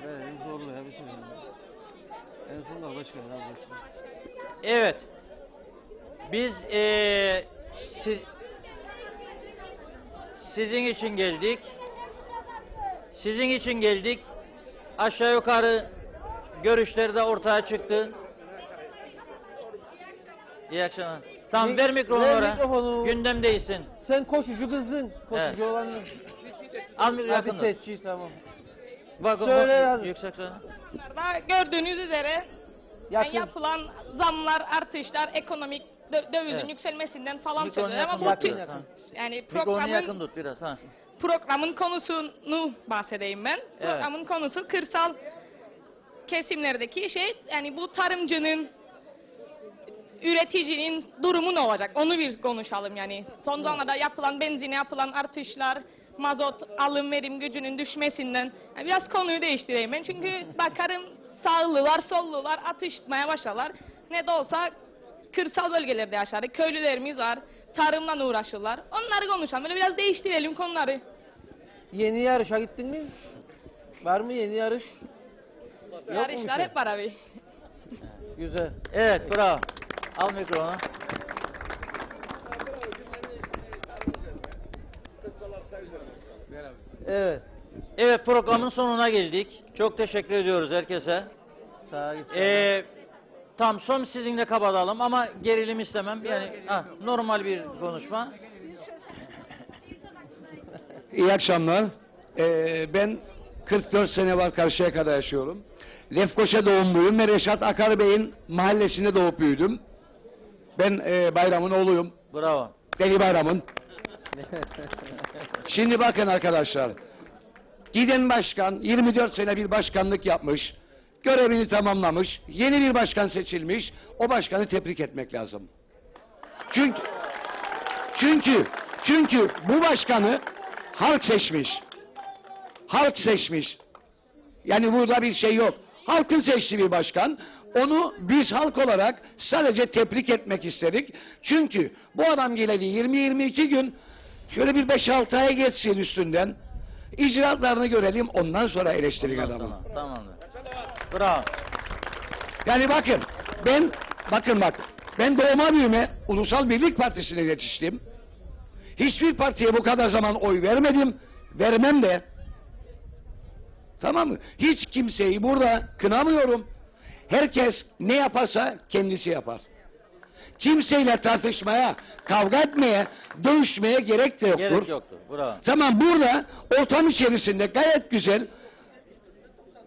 En zorlu ya bir şey. En sonunda başka ya. Evet. Biz sizin için geldik. Sizin için geldik. Aşağı yukarı görüşleri de ortaya çıktı. İyi akşamlar. Tamam ver mikrofonu oraya. Gündemdeysin. Sen koşucu kızdın. Koşucu Evet. olanın. Al mikrofonu. Abi seçci tamam. Bak, Söyle hadi. yüksek söyle. Gördüğünüz üzere Yakın. yapılan zamlar, artışlar, ekonomik dövizin Evet. yükselmesinden falan Mikrofonu söylüyor ama bu yakın, yani Mikrofonu yakın tut biraz ha. programın konusunu bahsedeyim ben. Evet. Programın konusu kırsal kesimlerdeki yani bu tarımcının, üreticinin durumu ne olacak? Onu bir konuşalım yani. Son zamanlarda yapılan benzine yapılan artışlar, mazot alım verim gücünün düşmesinden. Yani biraz konuyu değiştireyim ben. Çünkü bakarım sağlılar, sollular atışmaya başlarlar. Ne de olsa kırsal bölgelerde yaşar. Köylülerimiz var. Tarımla uğraşırlar. Onları konuşalım. Böyle biraz değiştirelim konuları. Yeni yarışa gittin mi? Var mı yeni yarış? Yarışlar hep var abi. Güzel. Evet bravo. Al mikrofonu. Evet. Evet programın sonuna geldik. Çok teşekkür ediyoruz herkese. Sağ ol. Tam son sizinle kapatalım ama gerilim istemem. Yani normal bir konuşma. İyi akşamlar. Ben 44 sene var Karşıyaka'da yaşıyorum. Lefkoşa doğumluyum ve Reşat Akar Bey'in mahallesinde doğup büyüdüm. Ben Bayram'ın oğluyum. Bravo. Deli Bayram'ın. Şimdi bakın arkadaşlar. Giden başkan 24 sene bir başkanlık yapmış. Görevini tamamlamış. Yeni bir başkan seçilmiş. O başkanı tebrik etmek lazım. Çünkü bu başkanı halk seçmiş. Halk seçmiş. Yani burada bir şey yok. Halkın seçtiği bir başkan. Onu biz halk olarak sadece tebrik etmek istedik. Çünkü bu adam geleli 20-22 gün şöyle bir 5-6 ay geçsin üstünden. İcraatlarını görelim ondan sonra eleştirin adamı. Tamamdır. Bravo. Yani bakın ben doğma büyüme Ulusal Birlik Partisi'ne yetiştim. Hiçbir partiye bu kadar zaman oy vermedim. Vermem de. Tamam mı? Hiç kimseyi burada kınamıyorum. Herkes ne yaparsa kendisi yapar. Kimseyle tartışmaya, kavga etmeye, dövüşmeye gerek de yoktur. Gerek yoktur. Bravo. Tamam burada ortam içerisinde gayet güzel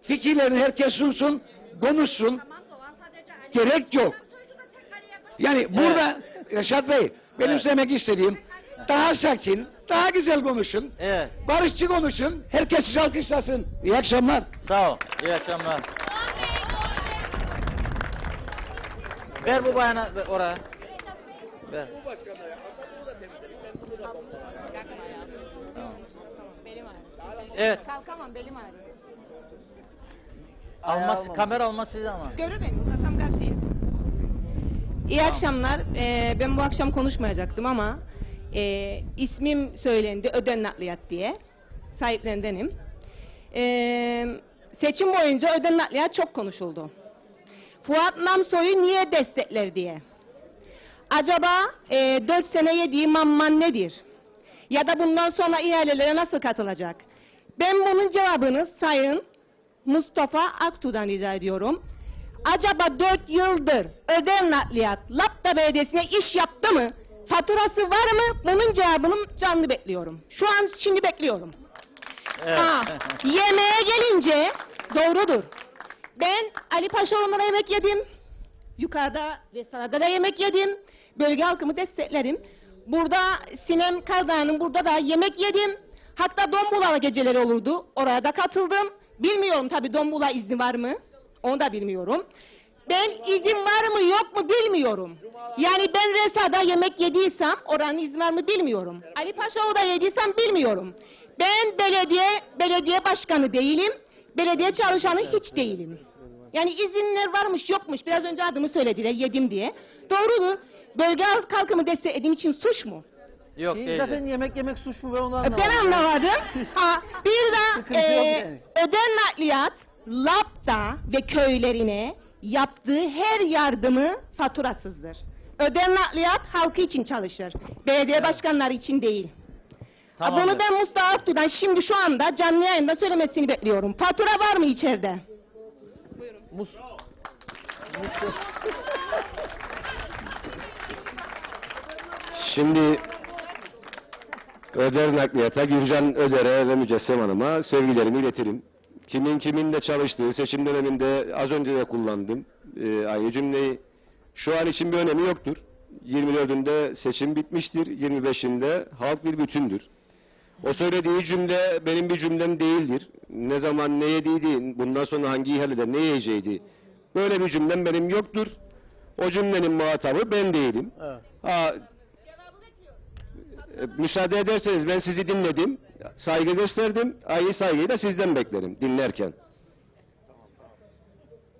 fikirlerini herkes sunsun, konuşsun. Gerek yok. Yani burada Reşat Bey benim söylemek istediğim daha sakin, daha güzel konuşun. Evet. Barışçı konuşun. Herkes sizi alkışlasın. İyi akşamlar. Sağ ol. İyi akşamlar. Ver bu bayana oraya. Ver. Tamam. Evet. Kalkamam belim ağrıyor. Kamera almaz size ama. Görür beni tam karşıya. İyi akşamlar. Ben bu akşam konuşmayacaktım ama ismim söylendi, Öden Nakliyat diye. Sahiplendenim. Seçim boyunca Öden Nakliyat çok konuşuldu. Fuat Namsoy'u niye destekler diye. Acaba 4 sene yediği mamman nedir? Ya da bundan sonra ihalelere nasıl katılacak? Ben bunun cevabını Sayın Mustafa Aktu'dan rica ediyorum. Acaba 4 yıldır Öden Nakliyat Lapta Belediyesi'ne iş yaptı mı? Faturası var mı? Bunun cevabını canlı bekliyorum. Şimdi bekliyorum. Evet. Yemeğe gelince doğrudur. Ben Ali Paşaoğlu'na yemek yedim. Yukarıda ve sağda da yemek yedim. Bölge halkımı desteklerim. Burada Sinem Kardağ'ın burada da yemek yedim. Hatta Dombula geceleri olurdu. Oraya da katıldım. Bilmiyorum tabii Dombula izni var mı? Onu da bilmiyorum. Ben izin var mı yok mu bilmiyorum. Yani ben Resa'da yemek yediysem oranın izni var mı bilmiyorum. Ali Paşaoğlu'da yediysem bilmiyorum. Ben belediye başkanı değilim. Belediye çalışanı hiç değilim. Yani izinler varmış yokmuş. Biraz önce adımı söylediler yedim diye. Doğrudur. Bölge halkımı desteklediğim için suç mu? Yok değil. Zaten yemek suç mu ben onu anlamadım. Ben anlamadım. Bir de Sıkıntı yok yani. Öden Nakliyat Lapta ve köylerine yaptığı her yardımı faturasızdır. Öden Nakliyat halkı için çalışır. Belediye başkanları için değil. Tamam, Bunu ben Mustafa Aktu'dan şimdi şu anda canlı yayında söylemesini bekliyorum. Fatura var mı içeride? Şimdi Öder Nakliyat'a, Gürcan Öder'e ve Mücessem Hanım'a sevgilerimi iletirim. Kiminle çalıştığı seçim döneminde az önce de kullandım aynı cümleyi. Şu an için bir önemi yoktur. 24'ünde seçim bitmiştir, 25'inde halk bir bütündür. O söylediği cümle benim bir cümlem değildir. Ne zaman ne yediydi, bundan sonra hangi ihalede ne yiyeceğiydi. Böyle bir cümlem benim yoktur. O cümlenin muhatabı ben değilim. Evet. Müsaade ederseniz ben sizi dinledim, saygı gösterdim, aynı saygıyı da sizden beklerim dinlerken.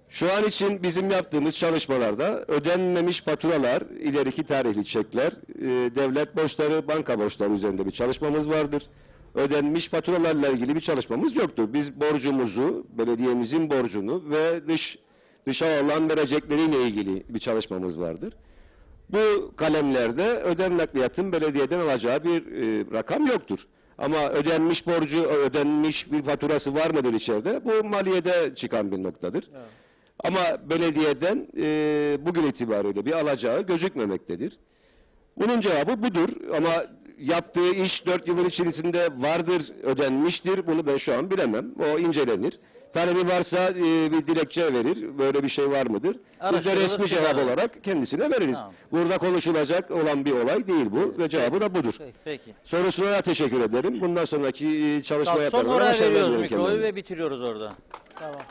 Şu an için bizim yaptığımız çalışmalarda ödenmemiş faturalar, ileriki tarihli çekler, devlet borçları, banka borçları üzerinde bir çalışmamız vardır. Ödenmiş faturalarla ilgili bir çalışmamız yoktur. Biz borcumuzu, belediyemizin borcunu ve dışa olan verecekleriyle ilgili bir çalışmamız vardır. Bu kalemlerde öden nakliyatın belediyeden alacağı bir rakam yoktur. Ama ödenmiş borcu, ödenmiş bir faturası var mıdır içeride? Bu maliyede çıkan bir noktadır. Evet. Ama belediyeden bugün itibariyle bir alacağı gözükmemektedir. Bunun cevabı budur. Ama yaptığı iş 4 yılın içerisinde vardır, ödenmiştir. Bunu ben şu an bilemem. O incelenir. Talebi varsa bir dilekçe verir. Böyle bir şey var mıdır? Biz de resmi cevap olarak kendisine veririz. Tamam. Burada konuşulacak olan bir olay değil bu ve cevabı da budur. Peki. Sorusuna da teşekkür ederim. Bundan sonraki çalışma yaparlar. Son oraya veriyoruz mikroyu ve bitiriyoruz orada. Tamam.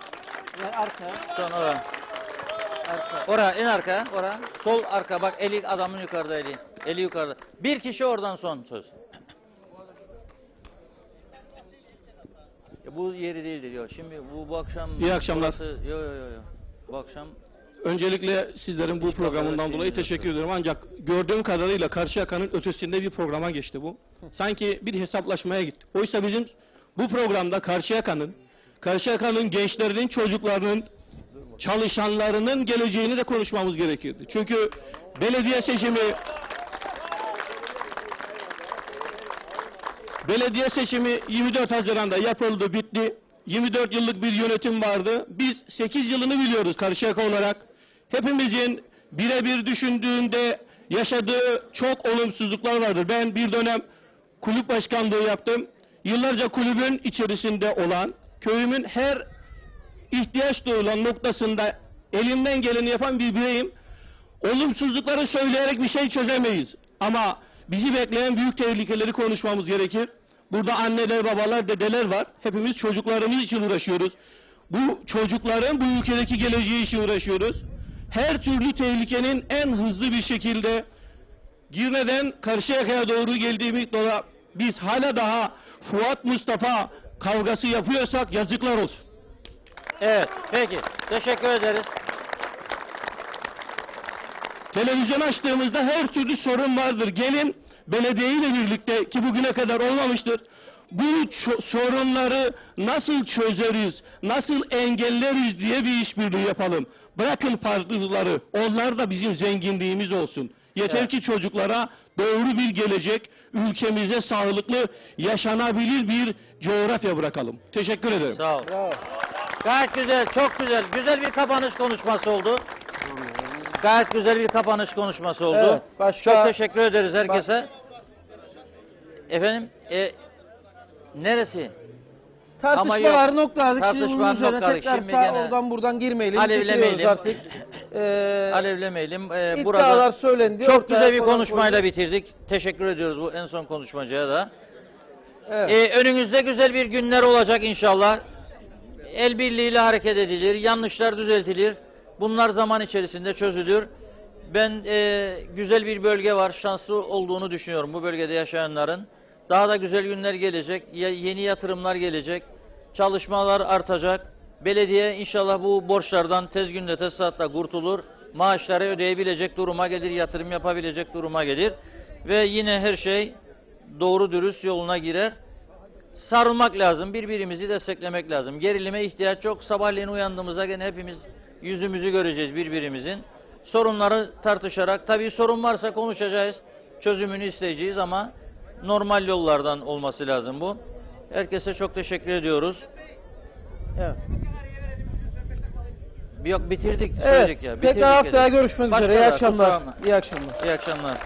Yani arkaya. Son oraya. Oraya en arkaya. Oraya. Sol arka bak eli adamın yukarıda eli. Eli yukarıda. Bir kişi oradan son söz. Bu yeri değildir diyor. Şimdi bu akşam... İyi akşamlar. Yo. Bu akşam... Öncelikle sizlerin bu programından dolayı teşekkür ederim. Ancak gördüğüm kadarıyla Karşıyaka'nın ötesinde bir programa geçti bu. Sanki bir hesaplaşmaya gitti. Oysa bizim bu programda Karşıyaka'nın gençlerinin, çocuklarının, çalışanlarının geleceğini de konuşmamız gerekirdi. Çünkü belediye seçimi 24 Haziran'da yapıldı, bitti. 24 yıllık bir yönetim vardı. Biz 8 yılını biliyoruz Karşıyaka olarak. Hepimizin birebir düşündüğünde yaşadığı çok olumsuzluklar vardır. Ben bir dönem kulüp başkanlığı yaptım. Yıllarca kulübün içerisinde olan, köyümün her ihtiyaç duyulan noktasında elimden geleni yapan bir bireyim. Olumsuzlukları söyleyerek bir şey çözemeyiz. Ama bizi bekleyen büyük tehlikeleri konuşmamız gerekir. Burada anneler, babalar, dedeler var. Hepimiz çocuklarımız için uğraşıyoruz. Bu çocukların bu ülkedeki geleceği için uğraşıyoruz. Her türlü tehlikenin en hızlı bir şekilde Girne'den Karşıyaka'ya doğru geldiğimiz noktada biz hala daha Fuat Mustafa kavgası yapıyorsak yazıklar olsun. Evet, peki. Teşekkür ederiz. Televizyon açtığımızda her türlü sorun vardır. Gelin belediyeyle birlikte, ki bugüne kadar olmamıştır, bu sorunları nasıl çözeriz, nasıl engelleriz diye bir işbirliği yapalım. Bırakın farklılıkları, onlar da bizim zenginliğimiz olsun. Yeter ki çocuklara doğru bir gelecek, ülkemize sağlıklı, yaşanabilir bir coğrafya bırakalım. Teşekkür ederim. Sağ ol. Gayet güzel, çok güzel. Güzel bir kapanış konuşması oldu. Gayet güzel bir kapanış konuşması oldu. Evet, Çok teşekkür ederiz herkese. Efendim, neresi? Tartışmaları noktaladık. Tartışmaları Şimdi bunun üzerine noktaladık. tekrar Şimdi sağ gene oradan buradan girmeyelim. alevlemeyelim. Bitiriyoruz artık. Alevlemeyelim. İddialar Burada söylendi. çok ortaya güzel bir konan konuşmayla koydu. bitirdik. Teşekkür ediyoruz bu en son konuşmacıya da. Evet. Önümüzde güzel bir günler olacak inşallah. El birliğiyle hareket edilir, yanlışlar düzeltilir. Bunlar zaman içerisinde çözülür. Ben güzel bir bölge var, şanslı olduğunu düşünüyorum bu bölgede yaşayanların. Daha da güzel günler gelecek, yeni yatırımlar gelecek, çalışmalar artacak. Belediye inşallah bu borçlardan tez günde tez saatte kurtulur. Maaşları ödeyebilecek duruma gelir, yatırım yapabilecek duruma gelir. Ve yine her şey doğru dürüst yoluna girer. Sarılmak lazım, birbirimizi desteklemek lazım. Gerilime ihtiyaç yok. Sabahleyin uyandığımızda gene hepimiz yüzümüzü göreceğiz birbirimizin. Sorunları tartışarak, tabii sorun varsa konuşacağız, çözümünü isteyeceğiz ama normal yollardan olması lazım bu. Herkese çok teşekkür ediyoruz. Evet. Yok bitirdik, Evet. söyledik ya. Tekrar haftaya görüşmek üzere. İyi Başkalar, akşamlar. kusura bakma. İyi akşamlar. İyi akşamlar.